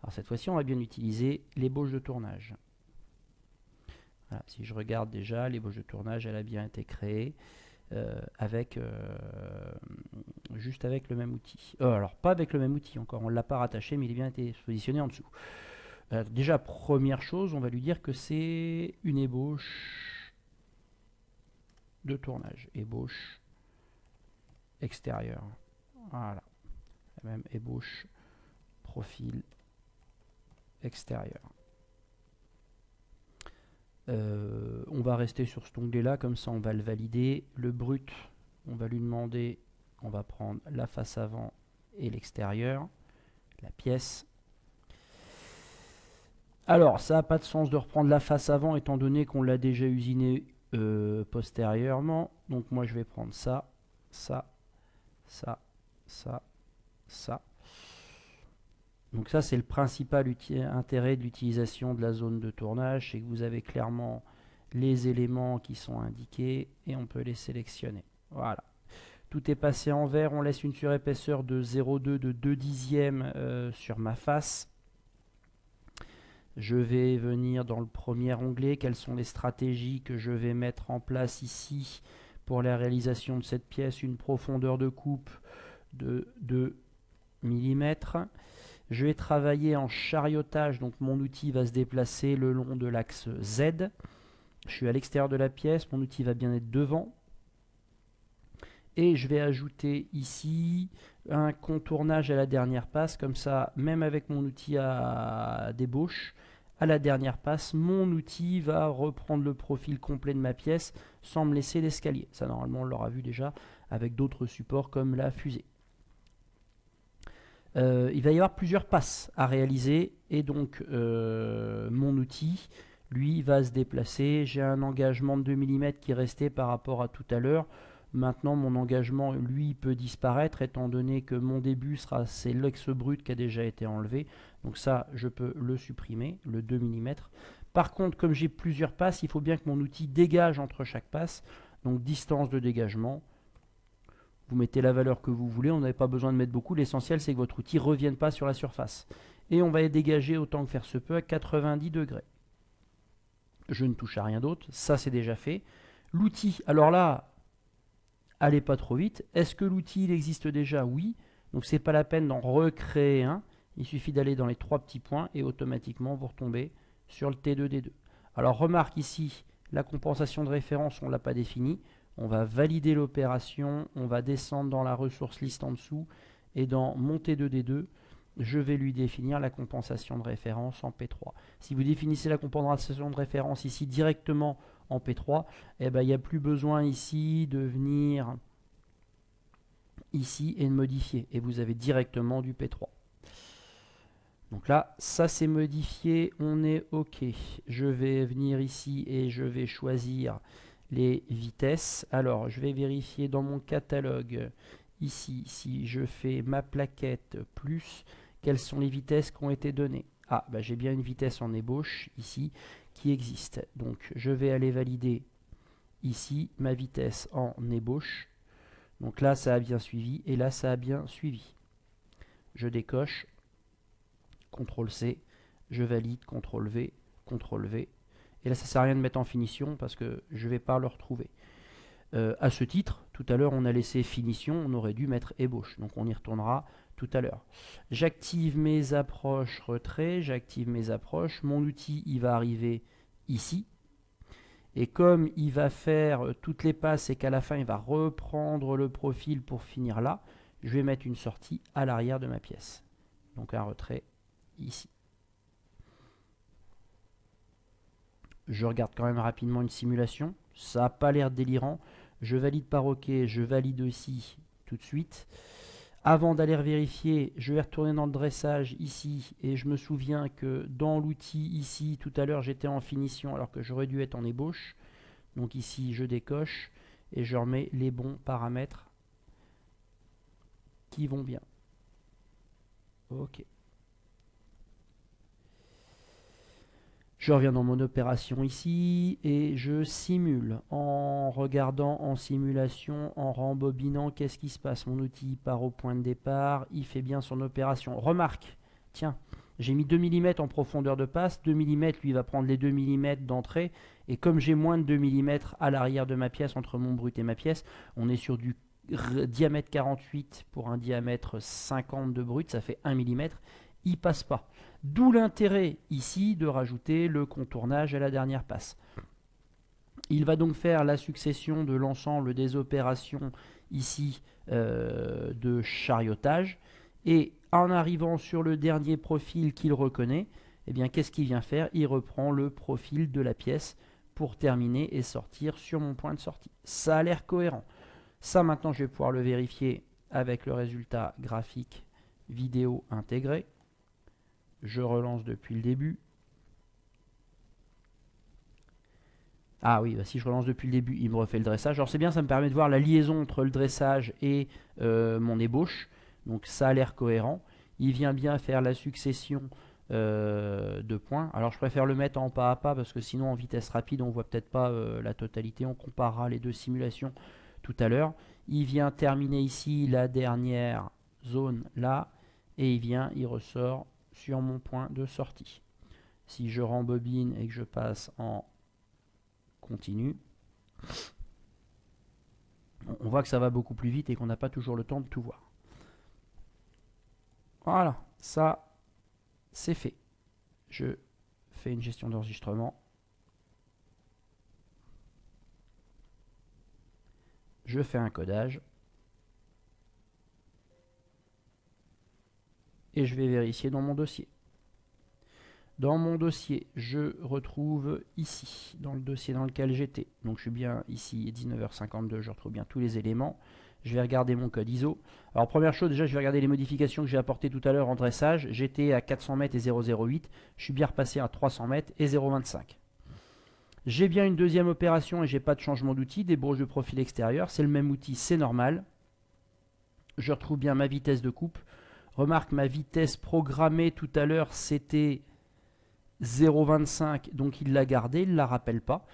Alors cette fois-ci, on va bien utiliser l'ébauche de tournage. Voilà, si je regarde déjà, l'ébauche de tournage, elle a bien été créée. Juste avec le même outil. Alors pas avec le même outil encore, on ne l'a pas rattaché, mais il a bien été positionné en dessous. Déjà, première chose, on va lui dire que c'est une ébauche de tournage, ébauche extérieure. Voilà, la même ébauche profil extérieur. On va rester sur cet onglet là, comme ça on va le valider. Le brut, on va lui demander, on va prendre la face avant et l'extérieur, la pièce. Alors ça n'a pas de sens de reprendre la face avant étant donné qu'on l'a déjà usiné postérieurement. Donc moi je vais prendre ça, ça, ça, ça, ça. Donc ça c'est le principal intérêt de l'utilisation de la zone de tournage, c'est que vous avez clairement les éléments qui sont indiqués et on peut les sélectionner. Voilà. Tout est passé en vert, on laisse une surépaisseur de 0,2 de 2 dixièmes sur ma face. Je vais venir dans le premier onglet, quelles sont les stratégies que je vais mettre en place ici pour la réalisation de cette pièce, une profondeur de coupe de 2 mm. Je vais travailler en chariotage, donc mon outil va se déplacer le long de l'axe Z. Je suis à l'extérieur de la pièce, mon outil va bien être devant. Et je vais ajouter ici un contournage à la dernière passe, comme ça, même avec mon outil à débauche, à la dernière passe, mon outil va reprendre le profil complet de ma pièce sans me laisser l'escalier. Ça, normalement, on l'aura vu déjà avec d'autres supports comme la fusée. Il va y avoir plusieurs passes à réaliser et donc mon outil, lui, va se déplacer. J'ai un engagement de 2 mm qui restait par rapport à tout à l'heure. Maintenant, mon engagement, lui, peut disparaître étant donné que mon début c'est l'axe brut qui a déjà été enlevé. Donc ça, je peux le supprimer, le 2 mm. Par contre, comme j'ai plusieurs passes, il faut bien que mon outil dégage entre chaque passe. Donc distance de dégagement. Vous mettez la valeur que vous voulez, on n'avait pas besoin de mettre beaucoup. L'essentiel, c'est que votre outil ne revienne pas sur la surface. Et on va dégager autant que faire se peut à 90 degrés. Je ne touche à rien d'autre, ça c'est déjà fait. L'outil, alors là, allez pas trop vite. Est-ce que l'outil il existe déjà? Oui. Donc c'est pas la peine d'en recréer un. Il suffit d'aller dans les 3 petits points et automatiquement vous retombez sur le T2D2. Alors remarque ici, la compensation de référence, on ne l'a pas définie. On va valider l'opération, on va descendre dans la ressource liste en dessous et dans mon T2D2, je vais lui définir la compensation de référence en P3. Si vous définissez la compensation de référence ici directement en P3, eh ben, il n'y a plus besoin ici de venir ici et de modifier. Et vous avez directement du P3. Donc là, ça c'est modifié, on est OK. Je vais venir ici et je vais choisir les vitesses. Alors, je vais vérifier dans mon catalogue, ici, si je fais ma plaquette plus, quelles sont les vitesses qui ont été données. Ah, bah, j'ai bien une vitesse en ébauche, ici, qui existe. Donc, je vais aller valider ici ma vitesse en ébauche. Donc là, ça a bien suivi, et là, ça a bien suivi. Je décoche. CTRL-C, je valide, CTRL-V, CTRL-V. Et là, ça ne sert à rien de mettre en finition parce que je ne vais pas le retrouver. À ce titre, tout à l'heure, on a laissé finition, on aurait dû mettre ébauche. Donc, on y retournera tout à l'heure. J'active mes approches retrait, j'active mes approches. Mon outil, il va arriver ici. Et comme il va faire toutes les passes et qu'à la fin, il va reprendre le profil pour finir là, je vais mettre une sortie à l'arrière de ma pièce. Donc, un retrait ici. Je regarde quand même rapidement une simulation. Ça n'a pas l'air délirant. Je valide par OK. Je valide aussi tout de suite. Avant d'aller vérifier, je vais retourner dans le dressage ici. Et je me souviens que dans l'outil ici, tout à l'heure, j'étais en finition alors que j'aurais dû être en ébauche. Donc ici, je décoche et je remets les bons paramètres qui vont bien. OK. Je reviens dans mon opération ici et je simule. En regardant en simulation, en rembobinant, qu'est-ce qui se passe? Mon outil part au point de départ, il fait bien son opération. Remarque, tiens, j'ai mis 2 mm en profondeur de passe. 2 mm, lui, il va prendre les 2 mm d'entrée. Et comme j'ai moins de 2 mm à l'arrière de ma pièce, entre mon brut et ma pièce, on est sur du diamètre 48 pour un diamètre 50 de brut, ça fait 1 mm. Il passe pas. D'où l'intérêt ici de rajouter le contournage à la dernière passe. Il va donc faire la succession de l'ensemble des opérations ici de chariotage. Et en arrivant sur le dernier profil qu'il reconnaît, eh bien, qu'est-ce qu'il vient faire? Il reprend le profil de la pièce pour terminer et sortir sur mon point de sortie. Ça a l'air cohérent. Ça, maintenant, je vais pouvoir le vérifier avec le résultat graphique vidéo intégré. Je relance depuis le début. Ah oui, bah si je relance depuis le début, il me refait le dressage. Alors c'est bien, ça me permet de voir la liaison entre le dressage et mon ébauche. Donc ça a l'air cohérent. Il vient bien faire la succession de points. Alors je préfère le mettre en pas à pas parce que sinon en vitesse rapide, on ne voit peut-être pas la totalité. On comparera les deux simulations tout à l'heure. Il vient terminer ici la dernière zone là. Et il ressort sur mon point de sortie. Si je rembobine et que je passe en continu, on voit que ça va beaucoup plus vite et qu'on n'a pas toujours le temps de tout voir. Voilà, ça c'est fait. Je fais une gestion d'enregistrement. Je fais un codage. Et je vais vérifier dans mon dossier. Dans mon dossier, je retrouve ici, dans le dossier dans lequel j'étais. Donc je suis bien ici, 19h52, je retrouve bien tous les éléments. Je vais regarder mon code ISO. Alors première chose, déjà je vais regarder les modifications que j'ai apportées tout à l'heure en dressage. J'étais à 400 mètres et 0,08. Je suis bien repassé à 300 mètres et 0,25. J'ai bien une deuxième opération et j'ai pas de changement d'outil, débauche de profil extérieur. C'est le même outil, c'est normal. Je retrouve bien ma vitesse de coupe. Remarque, ma vitesse programmée tout à l'heure, c'était 0,25, donc il l'a gardé, il ne la rappelle pas.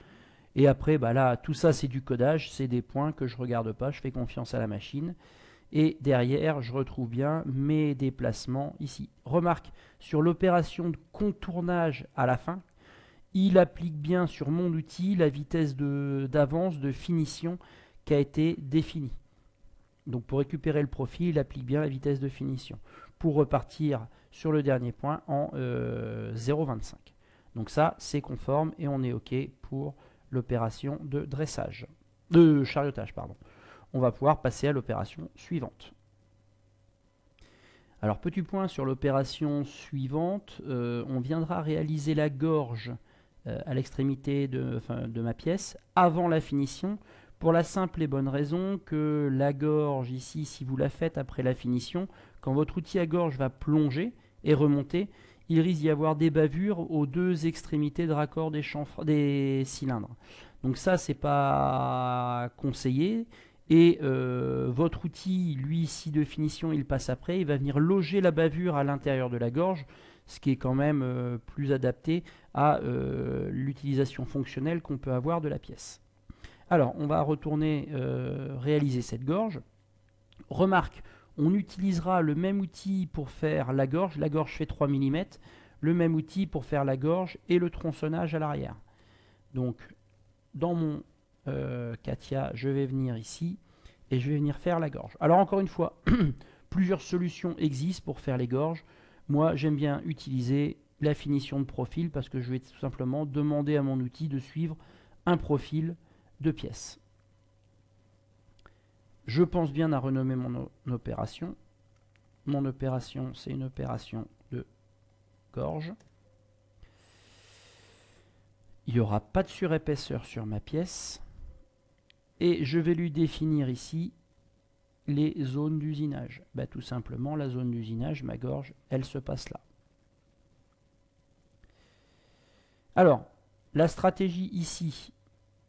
Et après, bah là, tout ça, c'est du codage, c'est des points que je ne regarde pas, je fais confiance à la machine. Et derrière, je retrouve bien mes déplacements ici. Remarque, sur l'opération de contournage à la fin, il applique bien sur mon outil la vitesse d'avance, de finition qui a été définie. Donc pour récupérer le profil, il applique bien la vitesse de finition. Pour repartir sur le dernier point en 0,25. Donc ça, c'est conforme et on est OK pour l'opération de dressage. De chariotage, pardon. On va pouvoir passer à l'opération suivante. Alors petit point sur l'opération suivante, on viendra réaliser la gorge à l'extrémité de ma pièce avant la finition. Pour la simple et bonne raison que la gorge ici, si vous la faites après la finition, quand votre outil à gorge va plonger, et remonter, il risque d'y avoir des bavures aux deux extrémités de raccord des cylindres. Donc ça, c'est pas conseillé. Et votre outil, lui ici de finition, il passe après, il va venir loger la bavure à l'intérieur de la gorge, ce qui est quand même plus adapté à l'utilisation fonctionnelle qu'on peut avoir de la pièce. Alors, on va retourner réaliser cette gorge. Remarque, on utilisera le même outil pour faire la gorge fait 3 mm, le même outil pour faire la gorge et le tronçonnage à l'arrière. Donc, dans mon CATIA, je vais venir ici et je vais venir faire la gorge. Alors encore une fois, plusieurs solutions existent pour faire les gorges. Moi, j'aime bien utiliser la finition de profil parce que je vais tout simplement demander à mon outil de suivre un profil de pièce. Je pense bien à renommer mon opération. Mon opération, c'est une opération de gorge. Il n'y aura pas de surépaisseur sur ma pièce. Et je vais lui définir ici les zones d'usinage. Tout simplement, la zone d'usinage, ma gorge, elle se passe là. Alors, la stratégie ici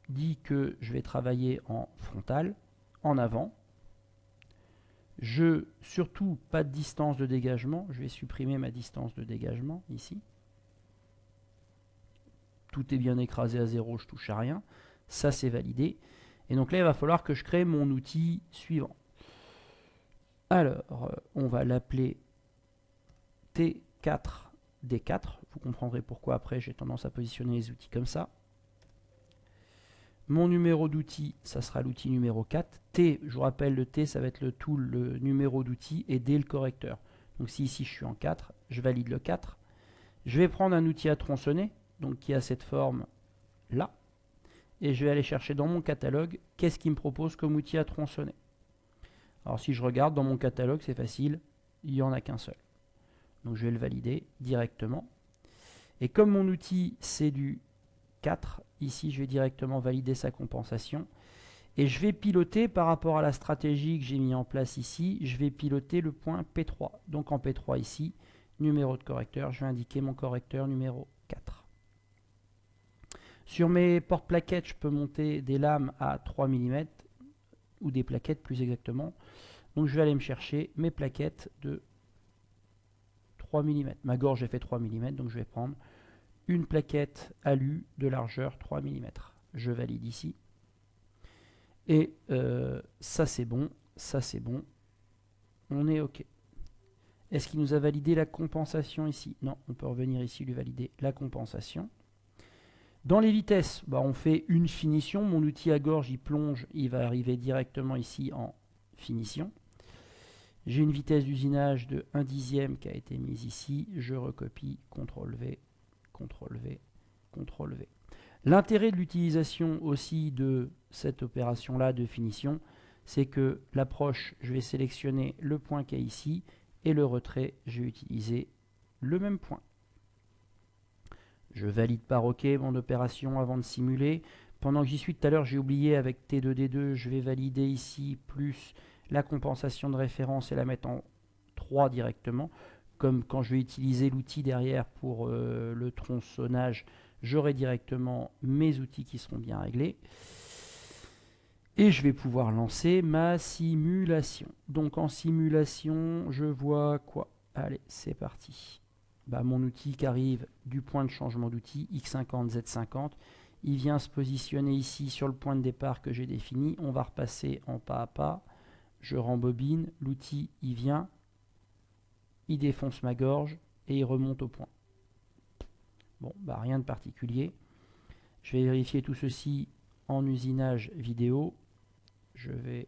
dit que je vais travailler en frontal, en avant. Surtout, pas de distance de dégagement. Je vais supprimer ma distance de dégagement ici. Tout est bien écrasé à 0, je touche à rien. Ça, c'est validé. Et donc là, il va falloir que je crée mon outil suivant. Alors, on va l'appeler T4D4. Vous comprendrez pourquoi après j'ai tendance à positionner les outils comme ça. Mon numéro d'outil, ça sera l'outil numéro 4. T, je vous rappelle, le T, ça va être le tool, le numéro d'outil, et D, le correcteur. Donc si ici je suis en 4, je valide le 4. Je vais prendre un outil à tronçonner, donc qui a cette forme là. Et je vais aller chercher dans mon catalogue, qu'est-ce qu'il me propose comme outil à tronçonner. Alors si je regarde dans mon catalogue, c'est facile, il n'y en a qu'un seul. Donc je vais le valider directement. Et comme mon outil c'est du 4, ici je vais directement valider sa compensation. Et je vais piloter par rapport à la stratégie que j'ai mis en place ici, je vais piloter le point P3. Donc en P3 ici, numéro de correcteur, je vais indiquer mon correcteur numéro 4. Sur mes porte-plaquettes, je peux monter des lames à 3 mm, ou des plaquettes plus exactement. Donc je vais aller me chercher mes plaquettes de 3 mm. Ma gorge, j'ai fait 3 mm, donc je vais prendre une plaquette alu de largeur 3 mm. Je valide ici. Et ça c'est bon, ça c'est bon. On est OK. Est-ce qu'il nous a validé la compensation ici? Non, on peut revenir ici lui valider la compensation. Dans les vitesses, on fait une finition. Mon outil à gorge, il plonge, il va arriver directement ici en finition. J'ai une vitesse d'usinage de 1/10 qui a été mise ici. Je recopie, CTRL-V, CTRL-V, CTRL-V. L'intérêt de l'utilisation aussi de cette opération-là de finition, c'est que l'approche, je vais sélectionner le point qui est ici, et le retrait, je vais utiliser le même point. Je valide par OK mon opération avant de simuler. Pendant que j'y suis tout à l'heure, j'ai oublié avec T2D2, je vais valider ici plus la compensation de référence et la mettre en 3 directement. Comme quand je vais utiliser l'outil derrière pour le tronçonnage, j'aurai directement mes outils qui seront bien réglés. Et je vais pouvoir lancer ma simulation. Donc en simulation, je vois quoi? Allez, c'est parti. Mon outil qui arrive du point de changement d'outil, X50, Z50. Il vient se positionner ici sur le point de départ que j'ai défini. On va repasser en pas à pas. Je rembobine. L'outil, il vient. Il défonce ma gorge et il remonte au point. Bon, rien de particulier. Je vais vérifier tout ceci en usinage vidéo. Je vais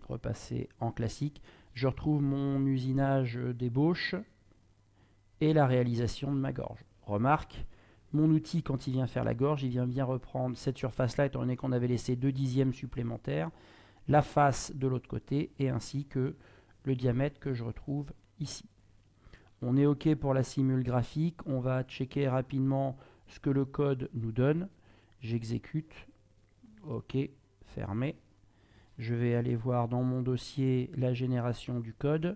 repasser en classique. Je retrouve mon usinage d'ébauche et la réalisation de ma gorge. Remarque, mon outil, quand il vient faire la gorge, il vient bien reprendre cette surface-là, étant donné qu'on avait laissé 2/10 supplémentaires, la face de l'autre côté, et ainsi que le diamètre que je retrouve ici. On est OK pour la simule graphique. On va checker rapidement ce que le code nous donne. J'exécute. OK, fermé. Je vais aller voir dans mon dossier la génération du code.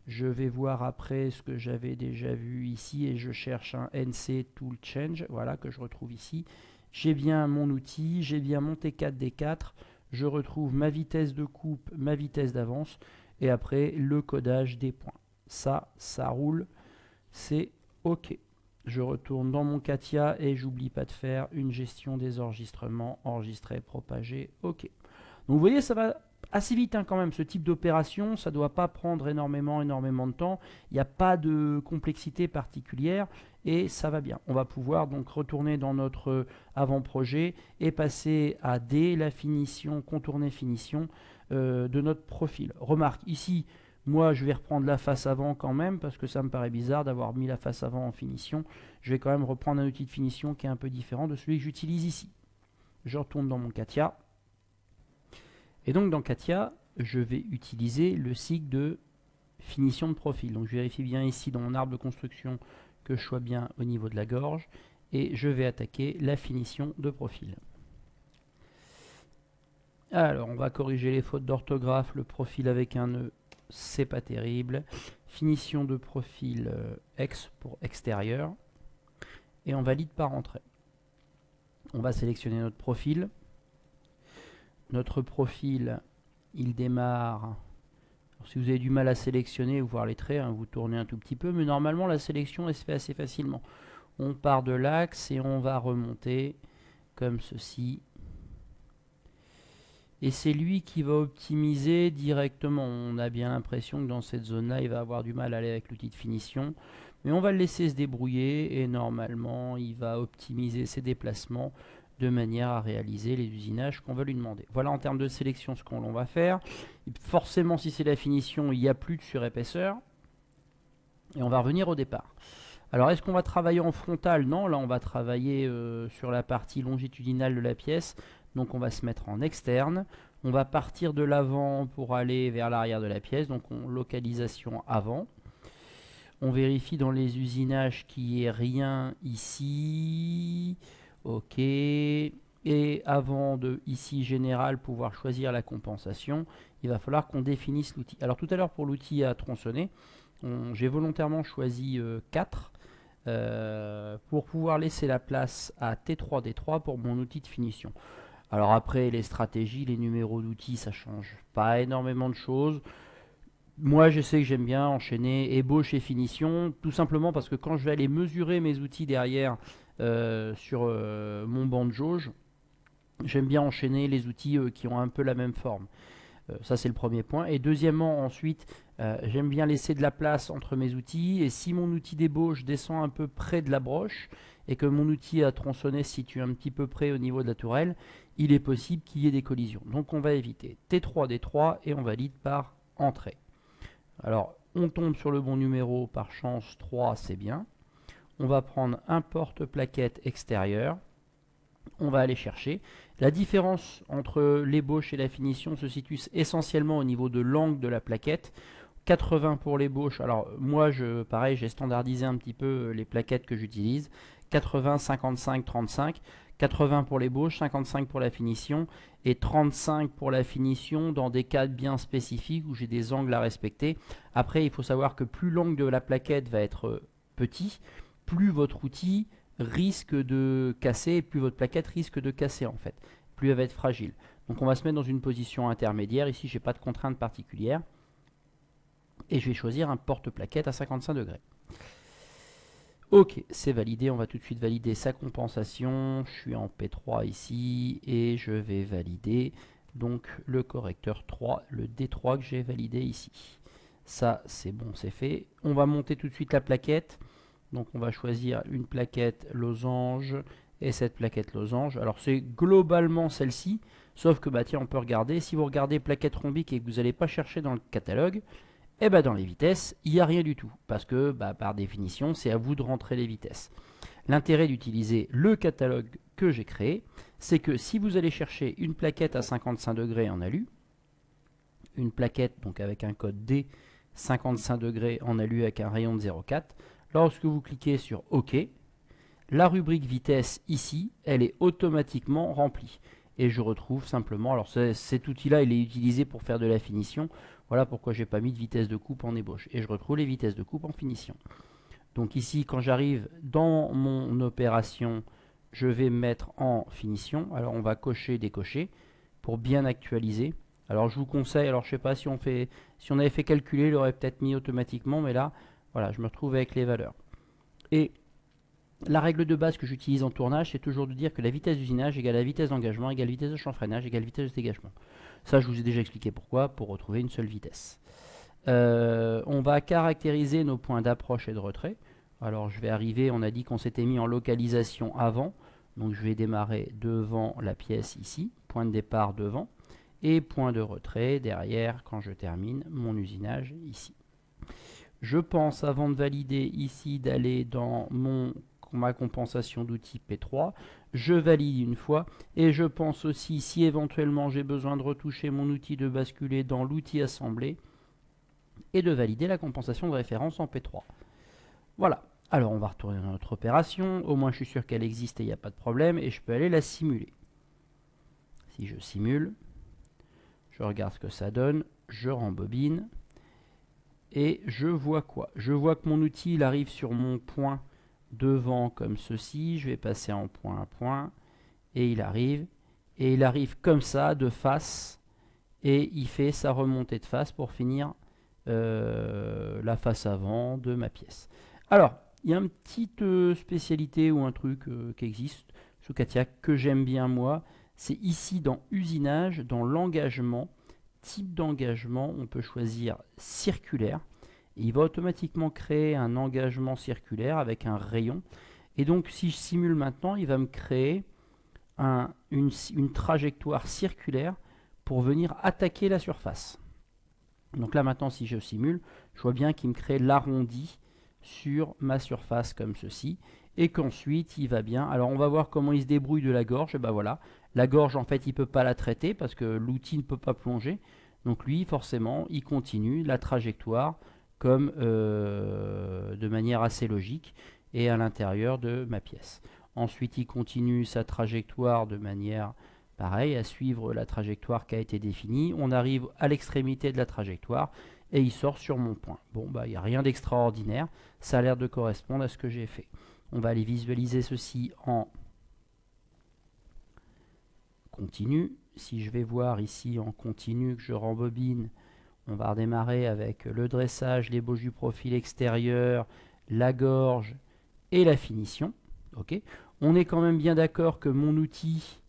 Je vais voir après ce que j'avais déjà vu ici et je cherche un NC Tool Change, voilà, que je retrouve ici. J'ai bien mon outil, j'ai bien mon T4D4, je retrouve ma vitesse de coupe, ma vitesse d'avance et après le codage des points. Ça roule, c'est OK. Je retourne dans mon CATIA et j'oublie pas de faire une gestion des enregistrements, enregistrer, propager, OK. Donc vous voyez, ça va assez vite hein, quand même, ce type d'opération, ça ne doit pas prendre énormément de temps, il n'y a pas de complexité particulière et ça va bien. On va pouvoir donc retourner dans notre avant-projet et passer à D, la finition, contourner finition de notre profil. Remarque, ici, moi je vais reprendre la face avant quand même parce que ça me paraît bizarre d'avoir mis la face avant en finition. Je vais quand même reprendre un outil de finition qui est un peu différent de celui que j'utilise ici. Je retourne dans mon CATIA. Et donc dans CATIA, je vais utiliser le cycle de finition de profil. Donc je vérifie bien ici dans mon arbre de construction que je sois bien au niveau de la gorge. Et je vais attaquer la finition de profil. Alors on va corriger les fautes d'orthographe. Le profil avec un E, c'est pas terrible. Finition de profil X pour extérieur. Et on valide par entrée. On va sélectionner notre profil. Notre profil, il démarre. Alors, si vous avez du mal à sélectionner ou voir les traits, hein, vous tournez un tout petit peu, mais normalement la sélection elle se fait assez facilement. On part de l'axe et on va remonter comme ceci. Et c'est lui qui va optimiser directement. On a bien l'impression que dans cette zone-là, il va avoir du mal à aller avec l'outil de finition. Mais on va le laisser se débrouiller et normalement, il va optimiser ses déplacements de manière à réaliser les usinages qu'on va lui demander. Voilà en termes de sélection ce qu'on va faire. Et forcément, si c'est la finition, il n'y a plus de surépaisseur. Et on va revenir au départ. Alors, est-ce qu'on va travailler en frontal? Non, là, on va travailler sur la partie longitudinale de la pièce. Donc, on va se mettre en externe. On va partir de l'avant pour aller vers l'arrière de la pièce. Donc, localisation avant. On vérifie dans les usinages qu'il n'y ait rien ici. OK. Et avant de, ici, général, pouvoir choisir la compensation, il va falloir qu'on définisse l'outil. Alors, tout à l'heure, pour l'outil à tronçonner, j'ai volontairement choisi 4 pour pouvoir laisser la place à T3D3 pour mon outil de finition. Alors après, les stratégies, les numéros d'outils, ça change pas énormément de choses. Moi, je sais que j'aime bien enchaîner ébauche et finition, tout simplement parce que quand je vais aller mesurer mes outils derrière sur mon banc de jauge, j'aime bien enchaîner les outils qui ont un peu la même forme. Ça, c'est le premier point. Et deuxièmement, ensuite, j'aime bien laisser de la place entre mes outils. Et si mon outil d'ébauche descend un peu près de la broche et que mon outil à tronçonner se situe un petit peu près au niveau de la tourelle, il est possible qu'il y ait des collisions. Donc, on va éviter T3, D3 et on valide par entrée. Alors, on tombe sur le bon numéro par chance, 3, c'est bien. On va prendre un porte-plaquette extérieur. On va aller chercher. La différence entre l'ébauche et la finition se situe essentiellement au niveau de l'angle de la plaquette. 80 pour l'ébauche. Alors moi, pareil, j'ai standardisé un petit peu les plaquettes que j'utilise. 80, 55, 35. 80 pour l'ébauche, 55 pour la finition et 35 pour la finition dans des cas bien spécifiques où j'ai des angles à respecter. Après, il faut savoir que plus l'angle de la plaquette va être petit, plus votre outil risque de casser, plus votre plaquette risque de casser en fait, plus elle va être fragile. Donc on va se mettre dans une position intermédiaire. Ici, je n'ai pas de contrainte particulière. Et je vais choisir un porte-plaquette à 55 degrés. Ok, c'est validé. On va tout de suite valider sa compensation. Je suis en P3 ici et je vais valider donc le correcteur 3, le D3 que j'ai validé ici. Ça, c'est bon, c'est fait. On va monter tout de suite la plaquette. Donc on va choisir une plaquette losange et cette plaquette losange. Alors c'est globalement celle-ci, sauf que bah tiens, on peut regarder. Si vous regardez plaquette rhombique et que vous n'allez pas chercher dans le catalogue, et bah dans les vitesses, il n'y a rien du tout. Parce que bah, par définition, c'est à vous de rentrer les vitesses. L'intérêt d'utiliser le catalogue que j'ai créé, c'est que si vous allez chercher une plaquette à 55 degrés en alu, une plaquette donc avec un code D 55 degrés en alu avec un rayon de 0,4, lorsque vous cliquez sur OK, la rubrique vitesse ici, elle est automatiquement remplie. et je retrouve simplement, alors cet outil-là, il est utilisé pour faire de la finition. Voilà pourquoi j'ai pas mis de vitesse de coupe en ébauche. Et je retrouve les vitesses de coupe en finition. Donc ici, quand j'arrive dans mon opération, je vais me mettre en finition. Alors on va cocher, décocher pour bien actualiser. Alors je vous conseille, alors je sais pas si on avait fait calculer, il aurait peut-être mis automatiquement, mais là, voilà, je me retrouve avec les valeurs. Et la règle de base que j'utilise en tournage, c'est toujours de dire que la vitesse d'usinage égale la vitesse d'engagement, égale vitesse de chanfreinage, égale vitesse de dégagement. Ça, je vous ai déjà expliqué pourquoi, pour retrouver une seule vitesse. On va caractériser nos points d'approche et de retrait. Alors, je vais arriver, on a dit qu'on s'était mis en localisation avant. Donc, je vais démarrer devant la pièce ici, point de départ devant, et point de retrait derrière quand je termine mon usinage ici. Je pense, avant de valider ici, d'aller dans ma compensation d'outils P3. Je valide une fois et je pense aussi, si éventuellement j'ai besoin de retoucher mon outil, de basculer dans l'outil assemblé et de valider la compensation de référence en P3. Voilà. Alors on va retourner dans notre opération. Au moins je suis sûr qu'elle existe et il n'y a pas de problème et je peux aller la simuler. Si je simule, je regarde ce que ça donne, je rembobine et je vois quoi? Je vois que mon outil il arrive sur mon point devant comme ceci, je vais passer en point à point, et il arrive comme ça, de face, et il fait sa remontée de face pour finir la face avant de ma pièce. Alors, il y a une petite spécialité ou un truc qui existe sous Catia que j'aime bien moi, c'est ici dans usinage, dans l'engagement, type d'engagement, on peut choisir circulaire. Il va automatiquement créer un engagement circulaire avec un rayon. Et donc, si je simule maintenant, il va me créer une trajectoire circulaire pour venir attaquer la surface. Donc là, maintenant, si je simule, je vois bien qu'il me crée l'arrondi sur ma surface comme ceci. Et qu'ensuite, il va bien. Alors, on va voir comment il se débrouille de la gorge. Et ben voilà. La gorge, en fait, il ne peut pas la traiter parce que l'outil ne peut pas plonger. Donc lui, forcément, il continue la trajectoire comme de manière assez logique et à l'intérieur de ma pièce. Ensuite, il continue sa trajectoire de manière pareil à suivre la trajectoire qui a été définie. On arrive à l'extrémité de la trajectoire et il sort sur mon point. Bon, bah, il n'y a rien d'extraordinaire. Ça a l'air de correspondre à ce que j'ai fait. On va aller visualiser ceci en continu. Si je vais voir ici en continu que je rembobine, on va redémarrer avec le dressage, l'ébauche du profil extérieur, la gorge et la finition. Okay. On est quand même bien d'accord que mon outil,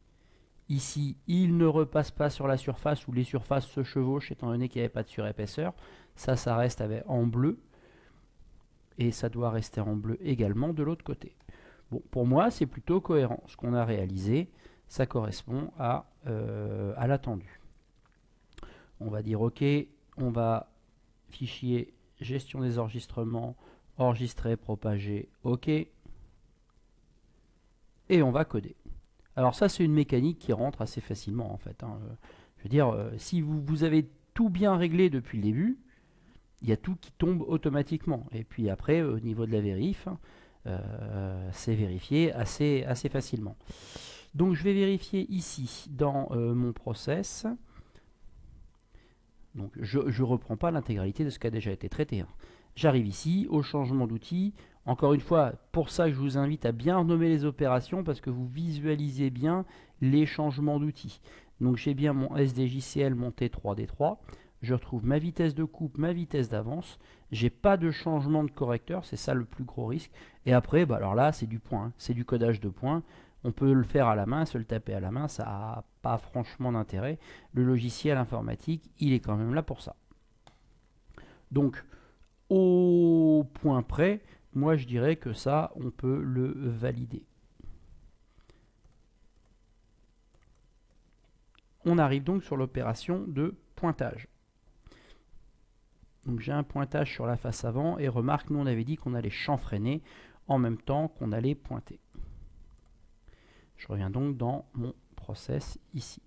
ici, il ne repasse pas sur la surface où les surfaces se chevauchent étant donné qu'il n'y avait pas de surépaisseur. Ça reste en bleu. Et ça doit rester en bleu également de l'autre côté. Bon, pour moi, c'est plutôt cohérent. Ce qu'on a réalisé, ça correspond à l'attendu. On va dire OK. On va fichier gestion des enregistrements, enregistrer, propager, OK. Et on va coder. Alors ça, c'est une mécanique qui rentre assez facilement en fait. Je veux dire, si vous avez tout bien réglé depuis le début, il y a tout qui tombe automatiquement. Et puis après, au niveau de la vérif, c'est vérifié assez facilement. Donc je vais vérifier ici dans mon process. Donc je ne reprends pas l'intégralité de ce qui a déjà été traité. J'arrive ici au changement d'outil. Encore une fois, pour ça, je vous invite à bien renommer les opérations parce que vous visualisez bien les changements d'outils. Donc j'ai bien mon SDJCL, mon T3D3. Je retrouve ma vitesse de coupe, ma vitesse d'avance. J'ai pas de changement de correcteur, c'est ça le plus gros risque. Et après, bah alors là, c'est du point, hein. C'est du codage de points. On peut le faire à la main, se le taper à la main, ça n'a pas franchement d'intérêt. Le logiciel informatique, il est quand même là pour ça. Donc, au point près, moi je dirais que ça, on peut le valider. On arrive donc sur l'opération de pointage. Donc j'ai un pointage sur la face avant et remarque, nous on avait dit qu'on allait chanfreiner en même temps qu'on allait pointer. Je reviens donc dans mon process ici.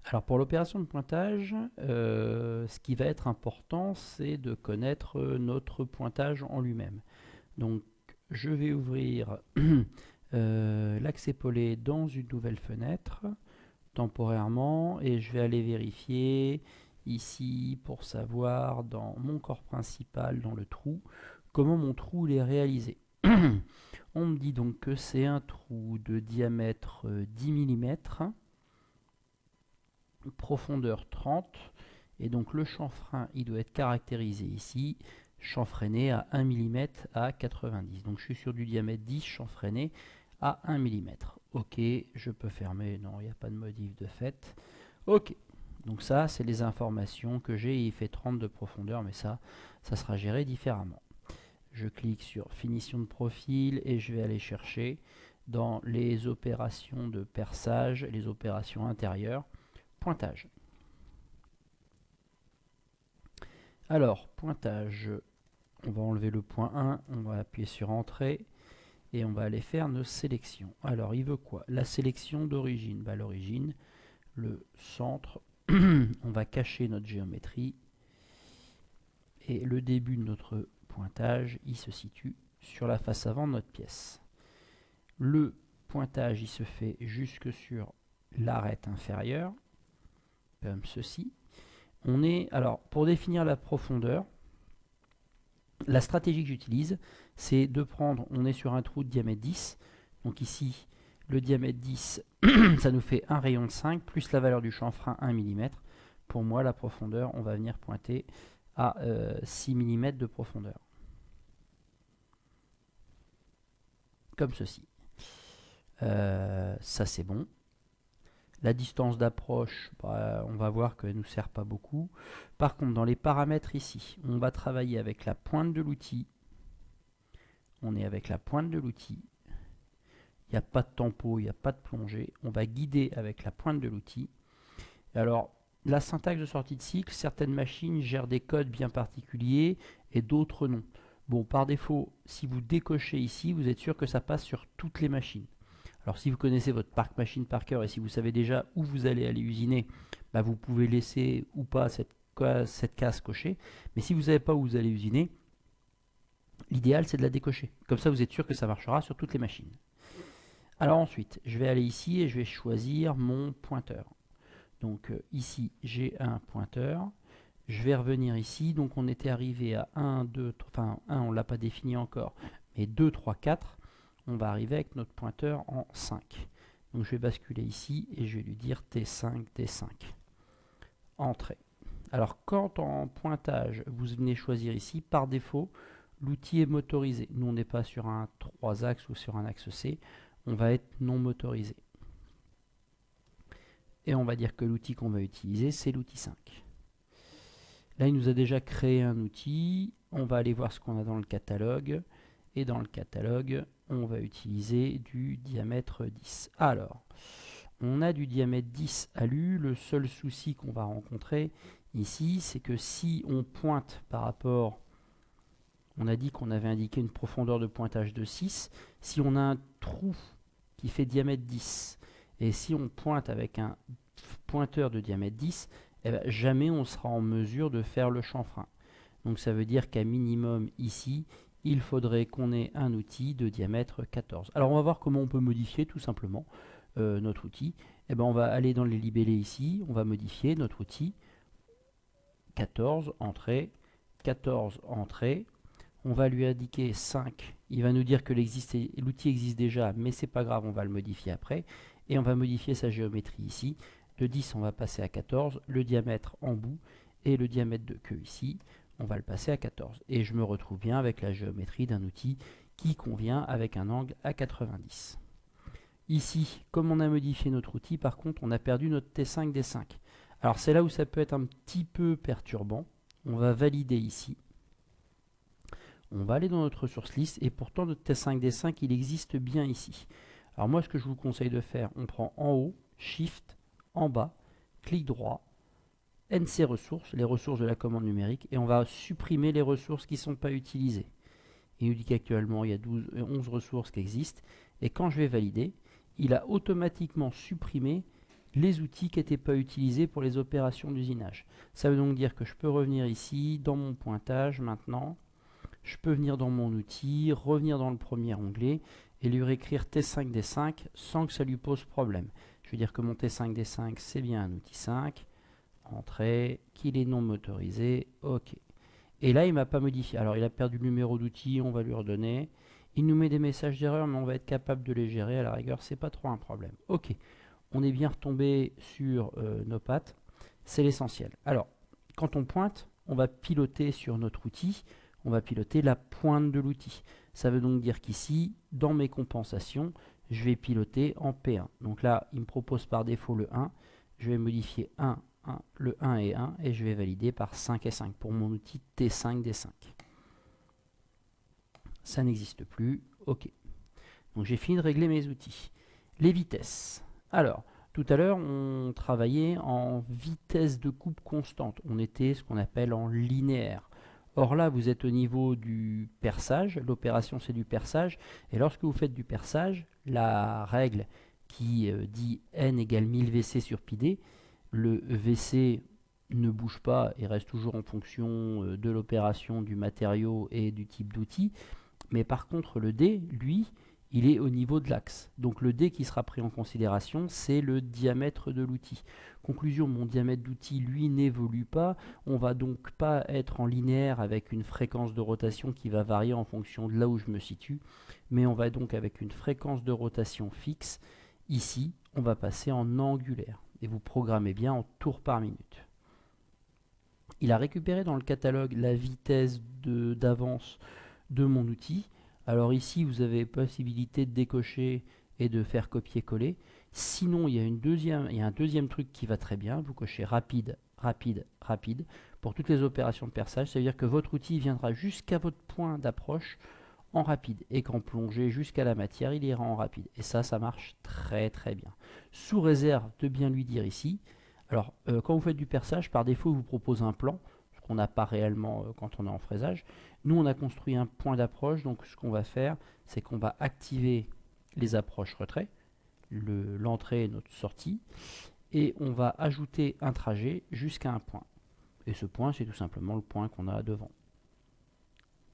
Alors pour l'opération de pointage, ce qui va être important, c'est de connaître notre pointage en lui-même. Donc je vais ouvrir l'axe épaulé dans une nouvelle fenêtre, temporairement, et je vais aller vérifier ici pour savoir dans mon corps principal, dans le trou, comment mon trou il est réalisé. On me dit donc que c'est un trou de diamètre 10 mm, profondeur 30, et donc le chanfrein il doit être caractérisé ici, chanfreiné à 1 mm à 90. Donc je suis sur du diamètre 10 chanfreiné à 1 mm. Ok, je peux fermer, non, il n'y a pas de modif de fait. Ok, donc ça c'est les informations que j'ai, il fait 30 de profondeur, mais ça sera géré différemment. Je clique sur finition de profil et je vais aller chercher dans les opérations de perçage, les opérations intérieures, pointage. Alors, pointage, on va enlever le point 1, on va appuyer sur entrée et on va aller faire nos sélections. Alors, il veut quoi? La sélection d'origine. Bah, l'origine, le centre, on va cacher notre géométrie et le début de notre pointage, il se situe sur la face avant de notre pièce. Le pointage, il se fait jusque sur l'arête inférieure, comme ceci. Alors, pour définir la profondeur, la stratégie que j'utilise, c'est de prendre, on est sur un trou de diamètre 10, donc ici, le diamètre 10, ça nous fait un rayon de 5, plus la valeur du chanfrein 1 mm. Pour moi, la profondeur, on va venir pointer à 6 mm de profondeur. Comme ceci. Ça, c'est bon. La distance d'approche, bah, on va voir qu'elle ne nous sert pas beaucoup. Par contre, dans les paramètres ici, on va travailler avec la pointe de l'outil. On est avec la pointe de l'outil. Il n'y a pas de tempo, il n'y a pas de plongée. On va guider avec la pointe de l'outil. Alors, la syntaxe de sortie de cycle, certaines machines gèrent des codes bien particuliers et d'autres non. Bon, par défaut, si vous décochez ici, vous êtes sûr que ça passe sur toutes les machines. Alors si vous connaissez votre parc machine par cœur et si vous savez déjà où vous allez aller usiner, bah vous pouvez laisser ou pas cette case cochée. Mais si vous ne savez pas où vous allez usiner, l'idéal c'est de la décocher. Comme ça vous êtes sûr que ça marchera sur toutes les machines. Alors ensuite, je vais aller ici et je vais choisir mon pointeur. Donc ici j'ai un pointeur. Je vais revenir ici. Donc on était arrivé à 1, 2, enfin 1 on ne l'a pas défini encore, mais 2, 3, 4. On va arriver avec notre pointeur en 5. Donc je vais basculer ici et je vais lui dire T5, T5. Entrée. Alors quand en pointage, vous venez choisir ici, par défaut, l'outil est motorisé. Nous, on n'est pas sur un 3 axes ou sur un axe C. On va être non motorisé. Et on va dire que l'outil qu'on va utiliser, c'est l'outil 5. Là, il nous a déjà créé un outil. On va aller voir ce qu'on a dans le catalogue. Et dans le catalogue, on va utiliser du diamètre 10. Alors, on a du diamètre 10 alu. Le seul souci qu'on va rencontrer ici, c'est que si on pointe par rapport, on a dit qu'on avait indiqué une profondeur de pointage de 6. Si on a un trou qui fait diamètre 10, et si on pointe avec un pointeur de diamètre 10, eh ben, jamais on sera en mesure de faire le chanfrein. Donc ça veut dire qu'à minimum ici, il faudrait qu'on ait un outil de diamètre 14. Alors on va voir comment on peut modifier tout simplement notre outil. Eh ben, on va aller dans les libellés ici, on va modifier notre outil 14 entrée, 14 entrée. On va lui indiquer 5. Il va nous dire que l'outil existe déjà, mais c'est pas grave, on va le modifier après. Et on va modifier sa géométrie ici. Le 10, on va passer à 14. Le diamètre en bout et le diamètre de queue ici, on va le passer à 14. Et je me retrouve bien avec la géométrie d'un outil qui convient avec un angle à 90. Ici, comme on a modifié notre outil, par contre, on a perdu notre T5 D5. Alors c'est là où ça peut être un petit peu perturbant. On va valider ici. On va aller dans notre ressource liste et pourtant notre T5 D5 il existe bien ici. Alors moi ce que je vous conseille de faire, on prend en haut, Shift, en bas, clic droit, NC ressources, les ressources de la commande numérique, et on va supprimer les ressources qui ne sont pas utilisées. Il nous dit qu'actuellement il y a 11 ressources qui existent, et quand je vais valider, il a automatiquement supprimé les outils qui n'étaient pas utilisés pour les opérations d'usinage. Ça veut donc dire que je peux revenir ici, dans mon pointage maintenant, je peux venir dans mon outil, revenir dans le premier onglet, et lui réécrire T5D5 sans que ça lui pose problème. Je veux dire que mon T5D5 c'est bien un outil 5, entrée, qu'il est non motorisé, ok. Et là il m'a pas modifié, alors il a perdu le numéro d'outil, on va lui redonner. Il nous met des messages d'erreur mais on va être capable de les gérer, à la rigueur c'est pas trop un problème. Ok, on est bien retombé sur nos pattes, c'est l'essentiel. Alors, quand on pointe, on va piloter sur notre outil, on va piloter la pointe de l'outil. Ça veut donc dire qu'ici, dans mes compensations, je vais piloter en P1. Donc là, il me propose par défaut le 1. Je vais modifier 1, 1, le 1 et 1, et je vais valider par 5 et 5 pour mon outil T5D5. Ça n'existe plus. OK. Donc j'ai fini de régler mes outils. Les vitesses. Alors, tout à l'heure, on travaillait en vitesse de coupe constante. On était ce qu'on appelle en linéaire. Or là, vous êtes au niveau du perçage. L'opération, c'est du perçage. Et lorsque vous faites du perçage, la règle qui dit N égale 1000 VC sur pi-d, le VC ne bouge pas et reste toujours en fonction de l'opération du matériau et du type d'outil. Mais par contre, le D, lui, il est au niveau de l'axe. Donc le D qui sera pris en considération, c'est le diamètre de l'outil. Conclusion, mon diamètre d'outil, lui, n'évolue pas. On va donc pas être en linéaire avec une fréquence de rotation qui va varier en fonction de là où je me situe, mais on va donc avec une fréquence de rotation fixe. Ici, on va passer en angulaire. Et vous programmez bien en tours par minute. Il a récupéré dans le catalogue la vitesse d'avance de mon outil. Alors ici, vous avez possibilité de décocher et de faire copier-coller. Sinon, il y a un deuxième truc qui va très bien. Vous cochez rapide, rapide, rapide pour toutes les opérations de perçage. Ça veut dire que votre outil viendra jusqu'à votre point d'approche en rapide et qu'en plongée jusqu'à la matière, il ira en rapide. Et ça marche très très bien. Sous réserve de bien lui dire ici. Alors, quand vous faites du perçage, par défaut, il vous propose un plan, ce qu'on n'a pas réellement quand on est en fraisage. Nous, on a construit un point d'approche, donc ce qu'on va faire, c'est qu'on va activer les approches retrait, l'entrée et notre sortie, et on va ajouter un trajet jusqu'à un point. Et ce point, c'est tout simplement le point qu'on a devant,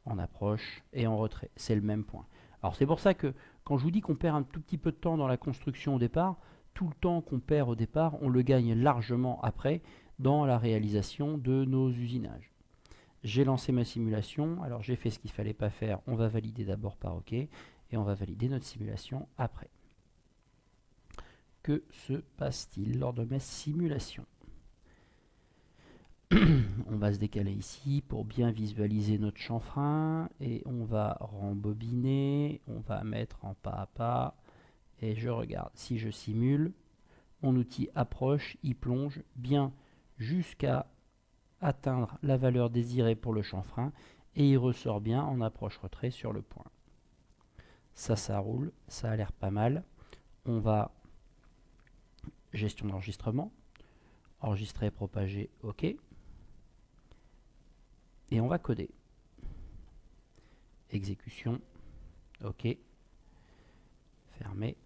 en approche et en retrait. C'est le même point. Alors c'est pour ça que quand je vous dis qu'on perd un tout petit peu de temps dans la construction au départ, tout le temps qu'on perd au départ, on le gagne largement après dans la réalisation de nos usinages. J'ai lancé ma simulation, alors j'ai fait ce qu'il ne fallait pas faire, on va valider d'abord par OK, et on va valider notre simulation après. Que se passe-t-il lors de ma simulation? On va se décaler ici pour bien visualiser notre chanfrein, et on va rembobiner, on va mettre en pas à pas, et je regarde, si je simule, mon outil approche, il plonge bien jusqu'à atteindre la valeur désirée pour le chanfrein et il ressort bien en approche-retrait sur le point. Ça roule, ça a l'air pas mal. On va gestion d'enregistrement, enregistrer, propager, OK. Et on va coder. Exécution, OK. Fermer.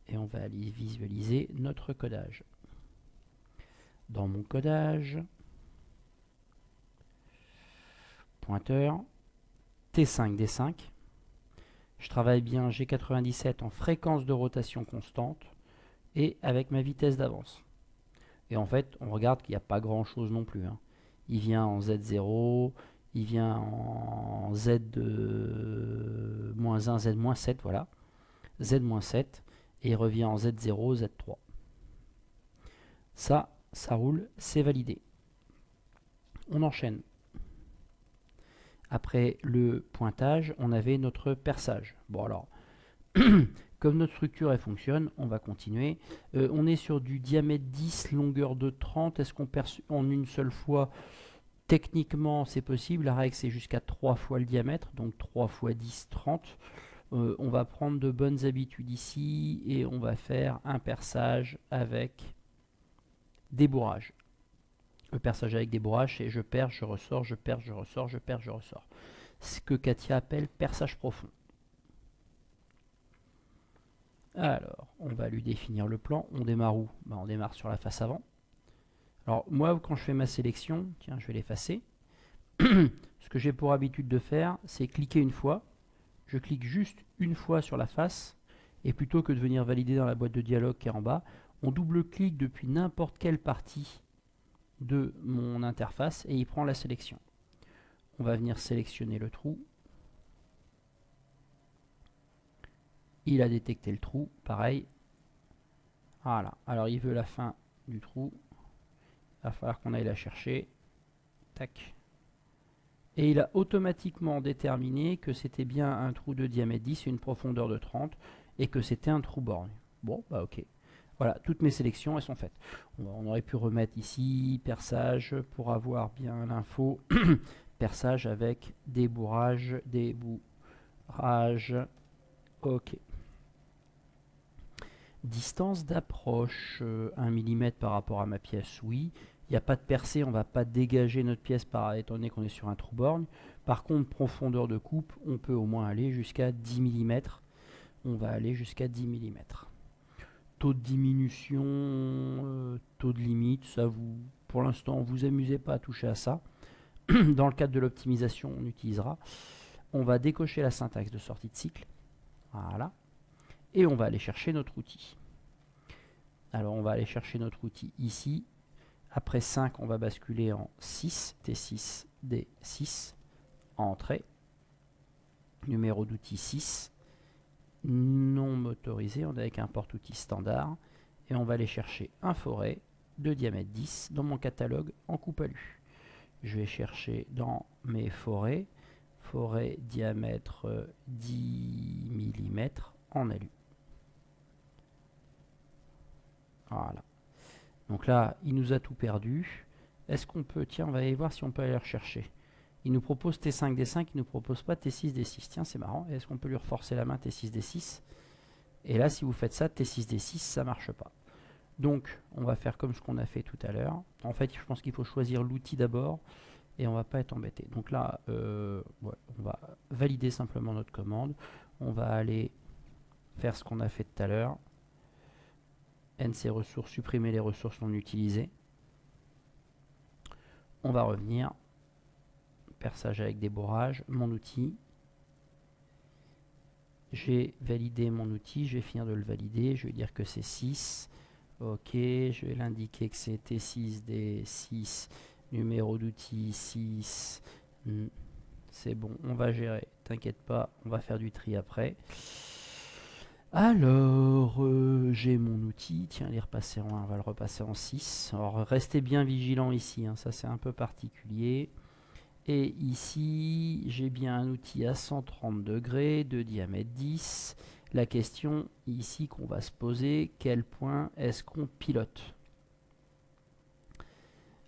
Et on va aller visualiser notre codage. Dans mon codage, pointeur, T5D5. Je travaille bien G97 en fréquence de rotation constante et avec ma vitesse d'avance. Et en fait, on regarde qu'il n'y a pas grand chose non plus. Il vient en Z0, il vient en Z-1, Z-7, voilà. Z-7, et il revient en Z0, Z3. Ça roule, c'est validé. On enchaîne. Après le pointage, on avait notre perçage. Bon alors, comme notre structure elle fonctionne, on va continuer. On est sur du diamètre 10, longueur de 30. Est-ce qu'on perce en une seule fois? Techniquement, c'est possible. La règle, c'est jusqu'à 3 fois le diamètre, donc 3 fois 10, 30. On va prendre de bonnes habitudes ici et on va faire un perçage avec des bourrages. Le perçage avec des bourrages, c'est je perce, je ressors, je perce, je ressors, je perce, je ressors. Ce que Katia appelle perçage profond. Alors, on va lui définir le plan. On démarre où? On démarre sur la face avant. Alors, moi, quand je fais ma sélection, tiens, je vais l'effacer. Ce que j'ai pour habitude de faire, c'est cliquer une fois. je clique juste une fois sur la face, et plutôt que de venir valider dans la boîte de dialogue qui est en bas, on double-clique depuis n'importe quelle partie de mon interface et il prend la sélection. On va venir sélectionner le trou. Il a détecté le trou, pareil. Voilà, alors il veut la fin du trou. Il va falloir qu'on aille la chercher. Tac. Et il a automatiquement déterminé que c'était bien un trou de diamètre 10, une profondeur de 30, et que c'était un trou borgne. Bon, bah ok. Voilà, toutes mes sélections, elles sont faites. On aurait pu remettre ici, perçage, pour avoir bien l'info. Perçage avec débourrage, ok. Distance d'approche, 1 mm par rapport à ma pièce, oui. Il n'y a pas de percée, on ne va pas dégager notre pièce étant donné qu'on est sur un trou borgne. Par contre, profondeur de coupe, on peut au moins aller jusqu'à 10 mm. On va aller jusqu'à 10 mm. Taux de diminution, taux de limite, ça vous, pour l'instant, vous amusez pas à toucher à ça. Dans le cadre de l'optimisation, on utilisera. On va décocher la syntaxe de sortie de cycle. Voilà. Et on va aller chercher notre outil. Alors on va aller chercher notre outil ici. Après 5, on va basculer en 6, T6, D6, entrée. Numéro d'outil 6. Non motorisé, on est avec un porte-outil standard. Et on va aller chercher un forêt de diamètre 10 dans mon catalogue en coupe alu. Je vais chercher dans mes forêts, forêt diamètre 10 mm en alu. Voilà. Donc là, il nous a tout perdu. Est-ce qu'on peut... Tiens, on va aller voir si on peut aller le rechercher. Il nous propose T5, D5, il ne nous propose pas T6, D6. Tiens, c'est marrant. Est-ce qu'on peut lui reforcer la main T6, D6? Et là, si vous faites ça, T6, D6, ça ne marche pas. Donc, on va faire comme ce qu'on a fait tout à l'heure. En fait, je pense qu'il faut choisir l'outil d'abord et on ne va pas être embêté. Donc là, ouais, on va valider simplement notre commande. On va aller faire ce qu'on a fait tout à l'heure. NC ressources, supprimer les ressources non utilisées. On va revenir. Perçage avec débourrage, mon outil. J'ai validé mon outil, je vais finir de le valider. Je vais dire que c'est 6. Ok, je vais l'indiquer que c'est T6, D6, numéro d'outil 6. C'est bon, on va gérer. T'inquiète pas, on va faire du tri après. Alors, j'ai mon outil. Tiens, il est repassé en 1, on va le repasser en 6. Alors, restez bien vigilant ici, hein, ça c'est un peu particulier. Et ici, j'ai bien un outil à 130 degrés, de diamètre 10. La question ici qu'on va se poser, quel point est-ce qu'on pilote?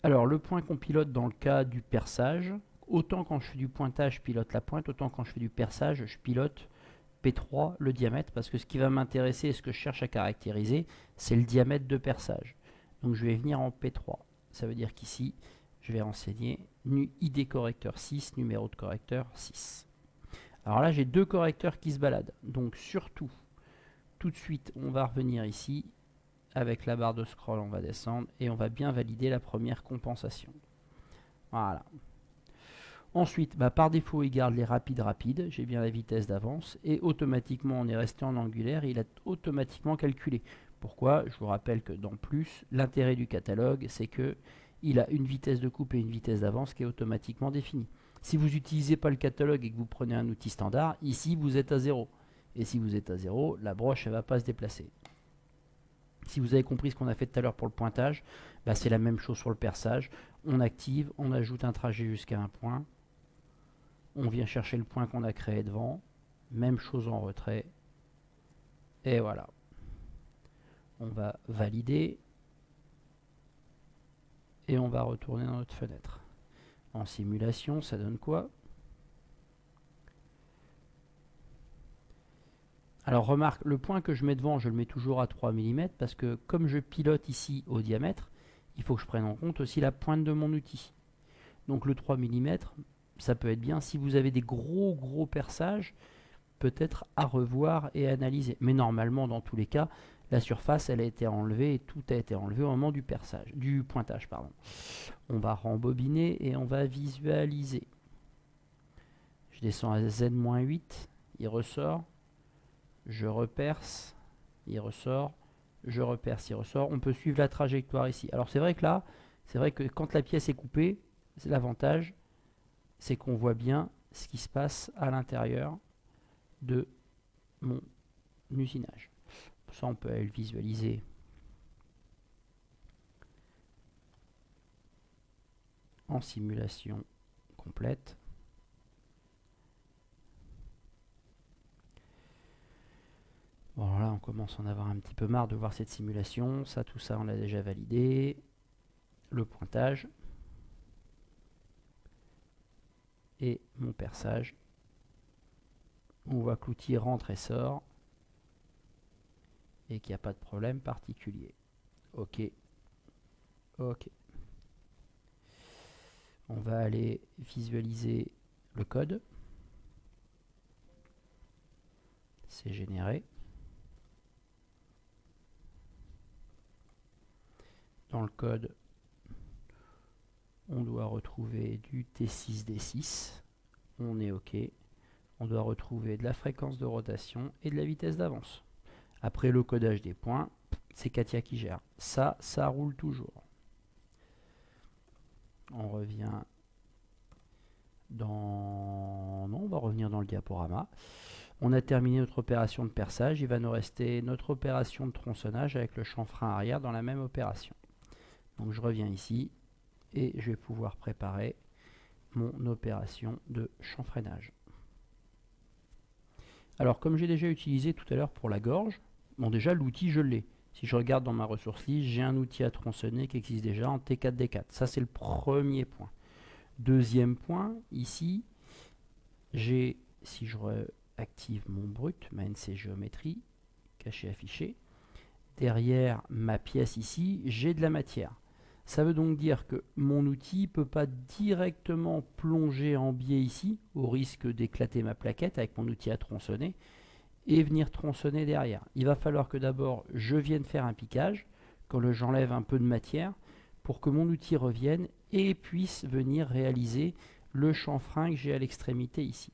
Alors, le point qu'on pilote dans le cas du perçage, autant quand je fais du pointage, je pilote la pointe, autant quand je fais du perçage, je pilote P3, le diamètre, parce que ce qui va m'intéresser et ce que je cherche à caractériser, c'est le diamètre de perçage. Donc je vais venir en P3. Ça veut dire qu'ici, je vais renseigner ID correcteur 6, numéro de correcteur 6. Alors là, j'ai deux correcteurs qui se baladent. Donc surtout, tout de suite, on va revenir ici. Avec la barre de scroll, on va descendre et on va bien valider la première compensation. Voilà. Ensuite, par défaut, il garde les rapides. J'ai bien la vitesse d'avance. Et automatiquement, on est resté en angulaire. Il a automatiquement calculé. Pourquoi? Je vous rappelle que dans plus, l'intérêt du catalogue, c'est que il a une vitesse de coupe et une vitesse d'avance qui est automatiquement définie. Si vous n'utilisez pas le catalogue et que vous prenez un outil standard, ici, vous êtes à 0. Et si vous êtes à 0, la broche ne va pas se déplacer. Si vous avez compris ce qu'on a fait tout à l'heure pour le pointage, c'est la même chose sur le perçage. On active, on ajoute un trajet jusqu'à un point. On vient chercher le point qu'on a créé devant. Même chose en retrait. Et voilà. On va valider. Et on va retourner dans notre fenêtre. En simulation, ça donne quoi? Alors remarque, le point que je mets devant, je le mets toujours à 3 mm parce que comme je pilote ici au diamètre, il faut que je prenne en compte aussi la pointe de mon outil. Donc le 3 mm, ça peut être bien si vous avez des gros perçages, peut-être à revoir et analyser. Mais normalement, dans tous les cas, la surface, elle a été enlevée et tout a été enlevé au moment du perçage, du pointage, pardon. On va rembobiner et on va visualiser. Je descends à Z-8. il ressort, je reperce, il ressort, je reperce, il ressort. On peut suivre la trajectoire ici. Alors c'est vrai que là, c'est vrai que quand la pièce est coupée, c'est l'avantage, c'est qu'on voit bien ce qui se passe à l'intérieur de mon usinage. Ça, on peut aller le visualiser en simulation complète. Bon, là, on commence à en avoir un petit peu marre de voir cette simulation. Ça, tout ça, on l'a déjà validé. Le pointage. Et mon perçage. On voit que l'outil rentre et sort. Et qu'il n'y a pas de problème particulier. OK. OK. On va aller visualiser le code. C'est généré. Dans le code, on doit retrouver du T6D6. On est OK. On doit retrouver de la fréquence de rotation et de la vitesse d'avance. Après le codage des points, c'est Katia qui gère. Ça roule toujours. On revient dans... Non, on va revenir dans le diaporama. On a terminé notre opération de perçage. Il va nous rester notre opération de tronçonnage avec le chanfrein arrière dans la même opération. Donc je reviens ici et je vais pouvoir préparer mon opération de chanfreinage. Alors comme j'ai déjà utilisé tout à l'heure pour la gorge, bon déjà l'outil je l'ai. Si je regarde dans ma ressource liste, j'ai un outil à tronçonner qui existe déjà en T4D4. Ça c'est le premier point. Deuxième point, ici, j'ai, si je réactive mon brut, ma NC géométrie, caché affiché, derrière ma pièce ici, j'ai de la matière. Ça veut donc dire que mon outil ne peut pas directement plonger en biais ici, au risque d'éclater ma plaquette avec mon outil à tronçonner, et venir tronçonner derrière. Il va falloir que d'abord je vienne faire un piquage, quand j'enlève un peu de matière, pour que mon outil revienne et puisse venir réaliser le chanfrein que j'ai à l'extrémité ici.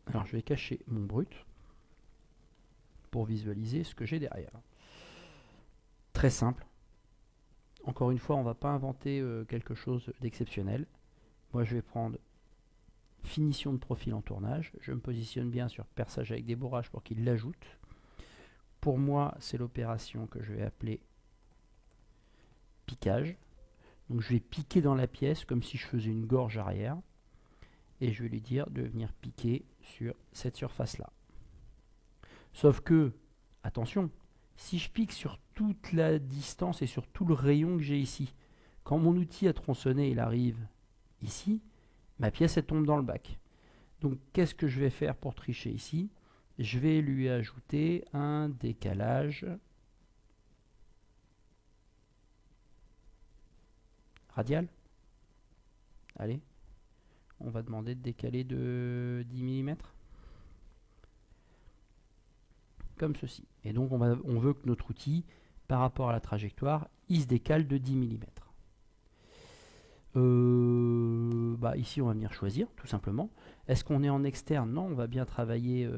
Alors je vais cacher mon brut pour visualiser ce que j'ai derrière. Très simple. Encore une fois, on ne va pas inventer quelque chose d'exceptionnel. Moi, je vais prendre finition de profil en tournage. Je me positionne bien sur perçage avec débourrage pour qu'il l'ajoute. Pour moi, c'est l'opération que je vais appeler piquage. Donc, je vais piquer dans la pièce comme si je faisais une gorge arrière. Et je vais lui dire de venir piquer sur cette surface-là. Sauf que, attention, si je pique sur toute la distance et sur tout le rayon que j'ai ici, quand mon outil à tronçonner il arrive ici, ma pièce elle tombe dans le bac. Donc qu'est-ce que je vais faire pour tricher ici? Je vais lui ajouter un décalage radial. Allez, on va demander de décaler de 10 mm. Comme ceci. Et donc on veut que notre outil, par rapport à la trajectoire, il se décale de 10 mm. Ici on va venir choisir tout simplement. Est-ce qu'on est en externe? Non, on va bien travailler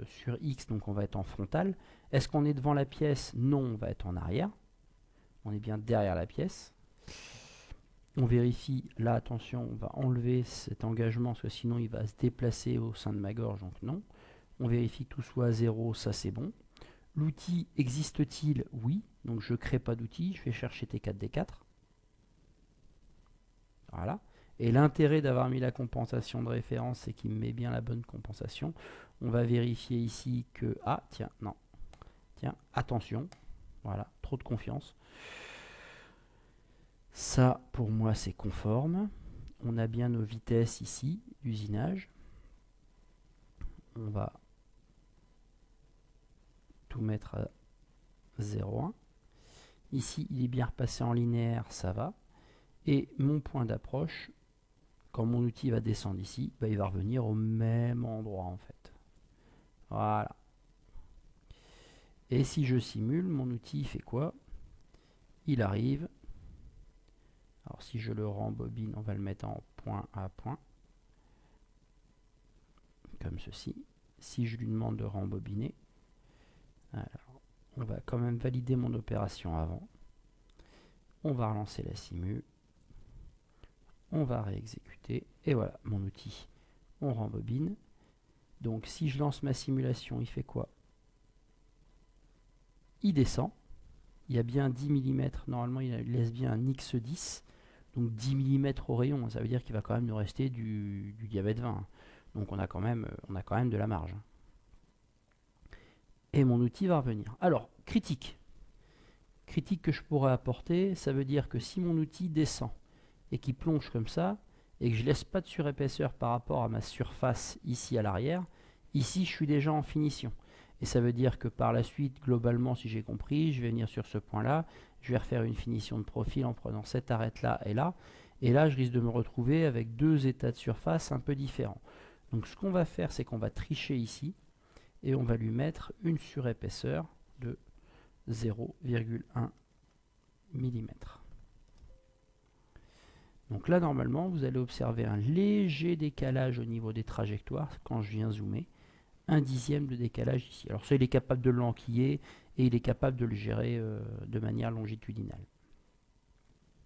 sur X, donc on va être en frontal. Est-ce qu'on est devant la pièce? Non, on va être en arrière. On est bien derrière la pièce. On vérifie, là attention, on va enlever cet engagement parce que sinon il va se déplacer au sein de ma gorge, donc non. On vérifie que tout soit à 0, ça c'est bon. L'outil existe-t-il? Oui, donc je ne crée pas d'outil, je vais chercher T4D4. Voilà. Et l'intérêt d'avoir mis la compensation de référence, c'est qu'il me met bien la bonne compensation. On va vérifier ici que... Ah, tiens, non. Tiens, attention. Voilà, trop de confiance. Ça, pour moi, c'est conforme. On a bien nos vitesses ici, d'usinage. On va tout mettre à 0,1. Ici, il est bien repassé en linéaire, ça va. Et mon point d'approche, quand mon outil va descendre ici, il va revenir au même endroit en fait. Voilà. Et si je simule, mon outil fait quoi? Il arrive. Alors si je le rembobine, on va le mettre en point à point. comme ceci. Si je lui demande de rembobiner, alors, on va quand même valider mon opération avant. On va relancer la simu. On va réexécuter. Et voilà, mon outil. On rembobine. Donc si je lance ma simulation, il fait quoi? Il descend. Il y a bien 10 mm. Normalement, il laisse bien un X10. Donc 10 mm au rayon. Ça veut dire qu'il va quand même nous rester du diabète 20. Donc on a quand même de la marge. Et mon outil va revenir. Alors, critique. Critique que je pourrais apporter, ça veut dire que si mon outil descend et qu'il plonge comme ça, et que je ne laisse pas de surépaisseur par rapport à ma surface ici à l'arrière, ici je suis déjà en finition. Et ça veut dire que par la suite, globalement, si j'ai compris, je vais venir sur ce point-là, je vais refaire une finition de profil en prenant cette arête-là et là. Et là, je risque de me retrouver avec deux états de surface un peu différents. Donc ce qu'on va faire, c'est qu'on va tricher ici, et on va lui mettre une surépaisseur de 0,1 mm. Donc là, normalement, vous allez observer un léger décalage au niveau des trajectoires quand je viens zoomer. Un dixième de décalage ici. Alors ça, il est capable de l'enquiller et il est capable de le gérer de manière longitudinale.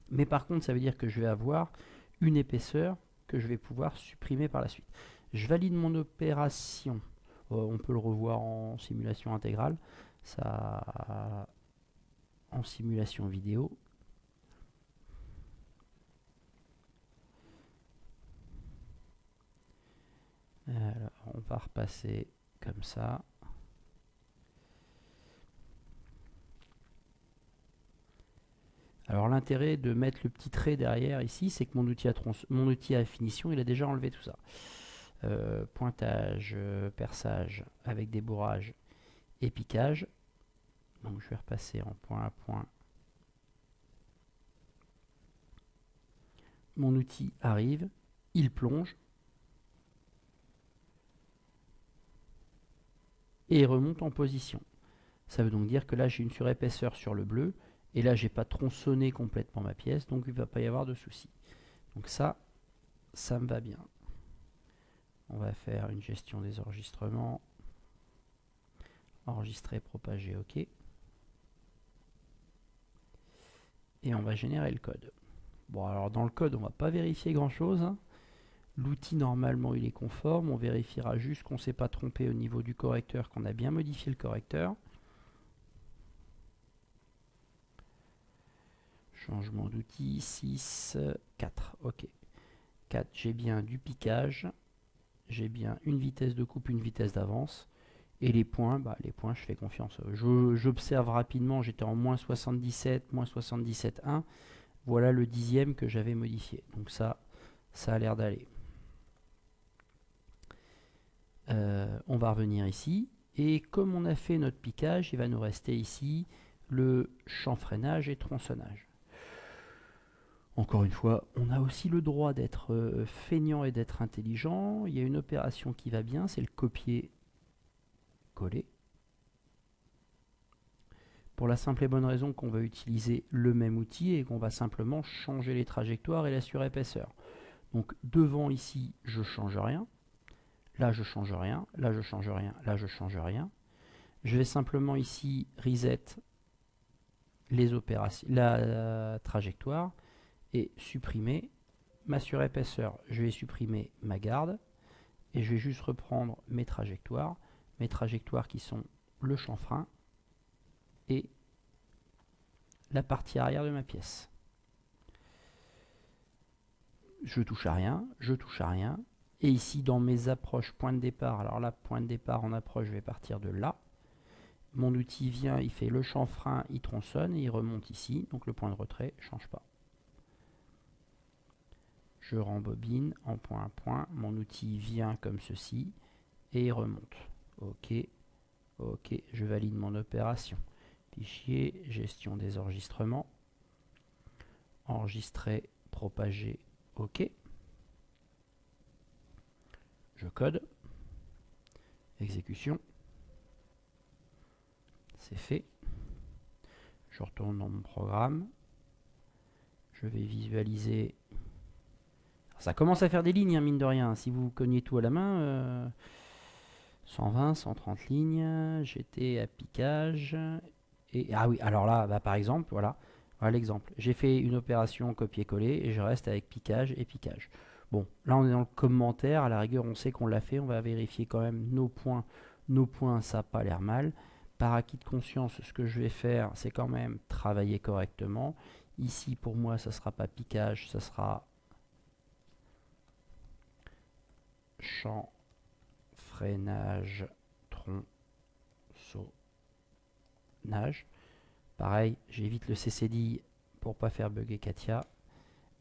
Mais par contre, ça veut dire que je vais avoir une épaisseur que je vais pouvoir supprimer par la suite. Je valide mon opération. On peut le revoir en simulation intégrale. Ça, en simulation vidéo. Alors, on va repasser comme ça. Alors l'intérêt de mettre le petit trait derrière ici, c'est que mon outil à finition, il a déjà enlevé tout ça. Pointage, perçage avec débourrage et piquage. Donc je vais repasser en point à point. Mon outil arrive, il plonge et il remonte en position. Ça veut donc dire que là j'ai une surépaisseur sur le bleu et là j'ai pas tronçonné complètement ma pièce, donc il ne va pas y avoir de souci. Donc ça me va bien. On va faire une gestion des enregistrements. Enregistrer, propager, OK. Et on va générer le code. Bon, alors dans le code, on ne va pas vérifier grand-chose. Hein. L'outil, normalement, il est conforme. On vérifiera juste qu'on ne s'est pas trompé au niveau du correcteur, qu'on a bien modifié le correcteur. Changement d'outil, 6, 4. OK. 4, j'ai bien du piquage. J'ai bien une vitesse de coupe, une vitesse d'avance. Et les points, je fais confiance. J'observe rapidement, j'étais en moins 77, moins 77,1. Voilà le dixième que j'avais modifié. Donc ça a l'air d'aller. On va revenir ici. Et comme on a fait notre piquage, il va nous rester ici le chanfreinage et tronçonnage. Encore une fois, on a aussi le droit d'être feignant et d'être intelligent. Il y a une opération qui va bien, c'est le copier-coller. Pour la simple et bonne raison qu'on va utiliser le même outil et qu'on va simplement changer les trajectoires et la surépaisseur. Donc devant ici, je ne change rien. Là, je ne change rien. Là, je ne change rien. Là, je ne change rien. Je vais simplement ici reset les opérations, la trajectoire et supprimer ma surépaisseur. Je vais supprimer ma garde et je vais juste reprendre mes trajectoires qui sont le chanfrein et la partie arrière de ma pièce. Je touche à rien, je touche à rien. Et ici, dans mes approches point de départ, alors là, point de départ en approche, je vais partir de là. Mon outil vient, il fait le chanfrein, il tronçonne et il remonte ici. Donc le point de retrait ne change pas. Je rembobine en point à point. Mon outil vient comme ceci et il remonte. OK, OK, je valide mon opération. Fichier, gestion des enregistrements. Enregistrer, propager, OK. Je code. Exécution. C'est fait. Je retourne dans mon programme. Je vais visualiser. Alors, ça commence à faire des lignes, hein, mine de rien. Si vous cognez tout à la main, 120, 130 lignes, j'étais à piquage. Et, ah oui, alors là, bah, par exemple, voilà l'exemple. J'ai fait une opération copier-coller et je reste avec piquage et piquage. Bon, là on est dans le commentaire, à la rigueur on sait qu'on l'a fait, on va vérifier quand même nos points. Nos points, ça n'a pas l'air mal. Par acquis de conscience, ce que je vais faire, c'est quand même travailler correctement. Ici, pour moi, ça ne sera pas piquage, ça sera champ, freinage, tronçonnage. Pareil, j'évite le CCD pour pas faire bugger Katia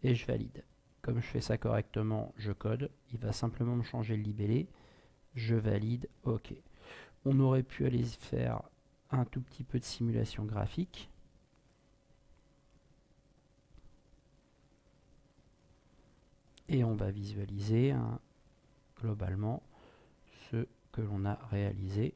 et je valide. Comme je fais ça correctement, je code. Il va simplement me changer le libellé. Je valide, ok. On aurait pu aller faire un tout petit peu de simulation graphique. Et on va visualiser globalement ce que l'on a réalisé.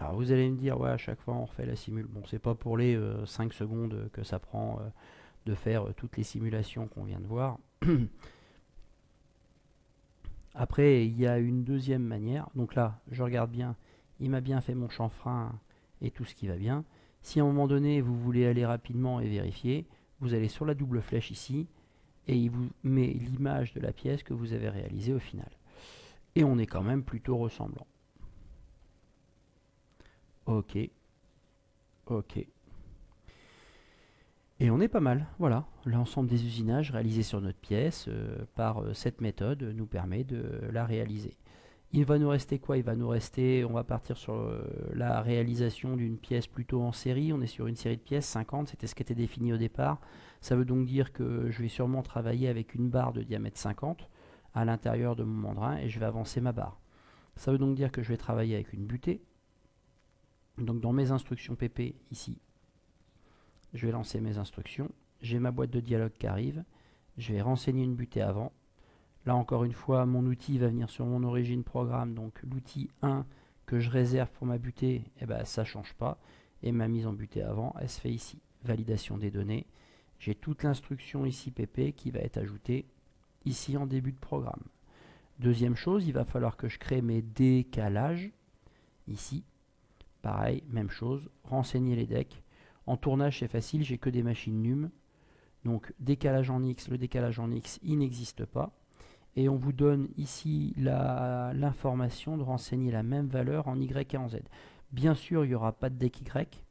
Alors vous allez me dire, ouais, à chaque fois on refait la simule. Bon, c'est pas pour les 5 secondes que ça prend de faire toutes les simulations qu'on vient de voir. Après, il y a une deuxième manière. Donc là, je regarde bien, il m'a bien fait mon chanfrein et tout ce qui va bien. Si à un moment donné, vous voulez aller rapidement et vérifier, vous allez sur la double flèche ici, et il vous met l'image de la pièce que vous avez réalisée au final. Et on est quand même plutôt ressemblant. Ok, ok. Et on est pas mal, voilà. L'ensemble des usinages réalisés sur notre pièce par cette méthode nous permet de la réaliser. Il va nous rester quoi? Il va nous rester, on va partir sur la réalisation d'une pièce plutôt en série. On est sur une série de pièces, 50, c'était ce qui était défini au départ. Ça veut donc dire que je vais sûrement travailler avec une barre de diamètre 50 à l'intérieur de mon mandrin et je vais avancer ma barre. Ça veut donc dire que je vais travailler avec une butée. Donc dans mes instructions PP, ici, je vais lancer mes instructions. J'ai ma boîte de dialogue qui arrive. Je vais renseigner une butée avant. Là encore une fois, mon outil va venir sur mon origine programme. Donc l'outil 1 que je réserve pour ma butée, eh ben, ça ne change pas. Et ma mise en butée avant, elle se fait ici. Validation des données. J'ai toute l'instruction ici PP qui va être ajoutée ici en début de programme. Deuxième chose, il va falloir que je crée mes décalages. Ici, pareil, même chose. Renseigner les decks. En tournage, c'est facile, j'ai que des machines num. Donc décalage en X, le décalage en X, il n'existe pas. Et on vous donne ici l'information de renseigner la même valeur en Y et en Z. Bien sûr, il n'y aura pas de deck Y,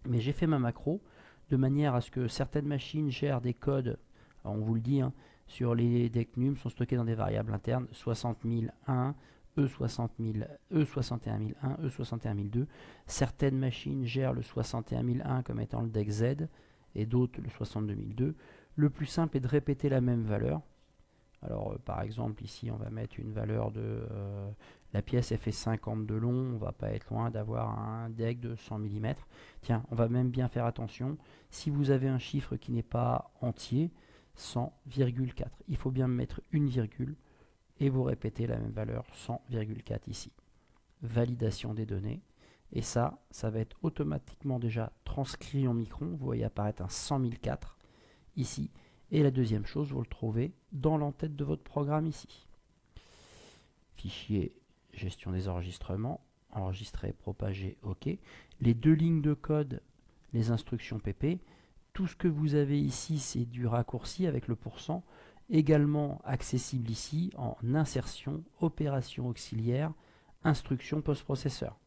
mais j'ai fait ma macro de manière à ce que certaines machines gèrent des codes, alors on vous le dit, hein, sur les decks num sont stockés dans des variables internes 60001, E61001, E61001, certaines machines gèrent le 61001 comme étant le deck Z et d'autres le 62002. Le plus simple est de répéter la même valeur. Alors par exemple ici on va mettre une valeur de la pièce elle fait 50 de long, on va pas être loin d'avoir un deck de 100 mm. Tiens, on va même bien faire attention, si vous avez un chiffre qui n'est pas entier, 100,4, il faut bien mettre une virgule et vous répétez la même valeur 100,4 ici. Validation des données. Et ça va être automatiquement déjà transcrit en micron. Vous voyez apparaître un 100 004 ici. Et la deuxième chose, vous le trouvez dans l'entête de votre programme ici. Fichier gestion des enregistrements, enregistrer, propager, OK. Les deux lignes de code, les instructions PP, tout ce que vous avez ici, c'est du raccourci avec le %, également accessible ici en insertion, opération auxiliaire, instruction post-processeur.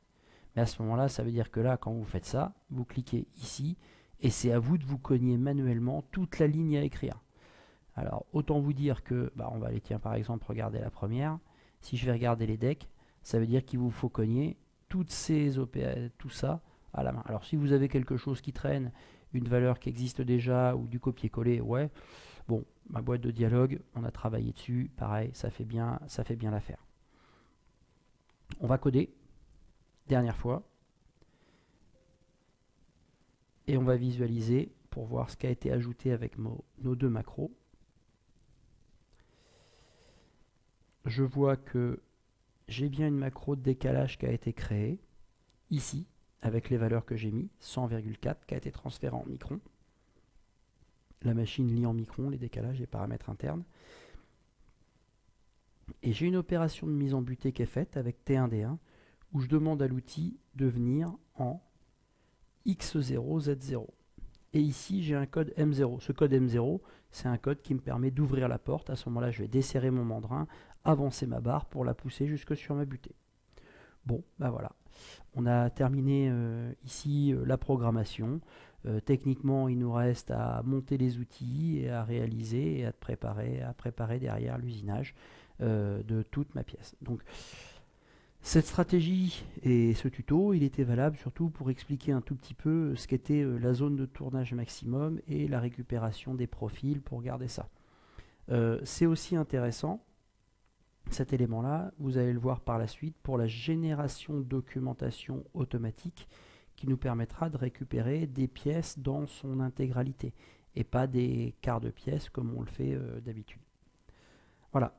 Mais à ce moment-là, ça veut dire que là, quand vous faites ça, vous cliquez ici, et c'est à vous de vous cogner manuellement toute la ligne à écrire. Alors, autant vous dire que, on va aller, tiens, par exemple, regarder la première. Si je vais regarder les decks, ça veut dire qu'il vous faut cogner toutes ces tout ça à la main. Alors, si vous avez quelque chose qui traîne, une valeur qui existe déjà, ou du copier-coller, ouais. Bon, ma boîte de dialogue, on a travaillé dessus, pareil, ça fait bien l'affaire. On va coder, dernière fois. Et on va visualiser pour voir ce qui a été ajouté avec nos deux macros. Je vois que j'ai bien une macro de décalage qui a été créée ici avec les valeurs que j'ai mis, 100,4 qui a été transféré en micron. La machine lit en micron les décalages et paramètres internes. Et j'ai une opération de mise en butée qui est faite avec T1D1 où je demande à l'outil de venir en X0Z0. Et ici, j'ai un code M0. Ce code M0, c'est un code qui me permet d'ouvrir la porte. À ce moment-là, je vais desserrer mon mandrin, avancer ma barre pour la pousser jusque sur ma butée. Bon, ben voilà. On a terminé ici la programmation. Techniquement, il nous reste à monter les outils et à réaliser et à préparer derrière l'usinage de toute ma pièce. Donc, cette stratégie et ce tuto, il était valable surtout pour expliquer un tout petit peu ce qu'était la zone de tournage maximum et la récupération des profils pour garder ça. C'est aussi intéressant, cet élément-là, vous allez le voir par la suite, pour la génération de documentation automatique qui nous permettra de récupérer des pièces dans son intégralité et pas des quarts de pièces comme on le fait d'habitude. Voilà.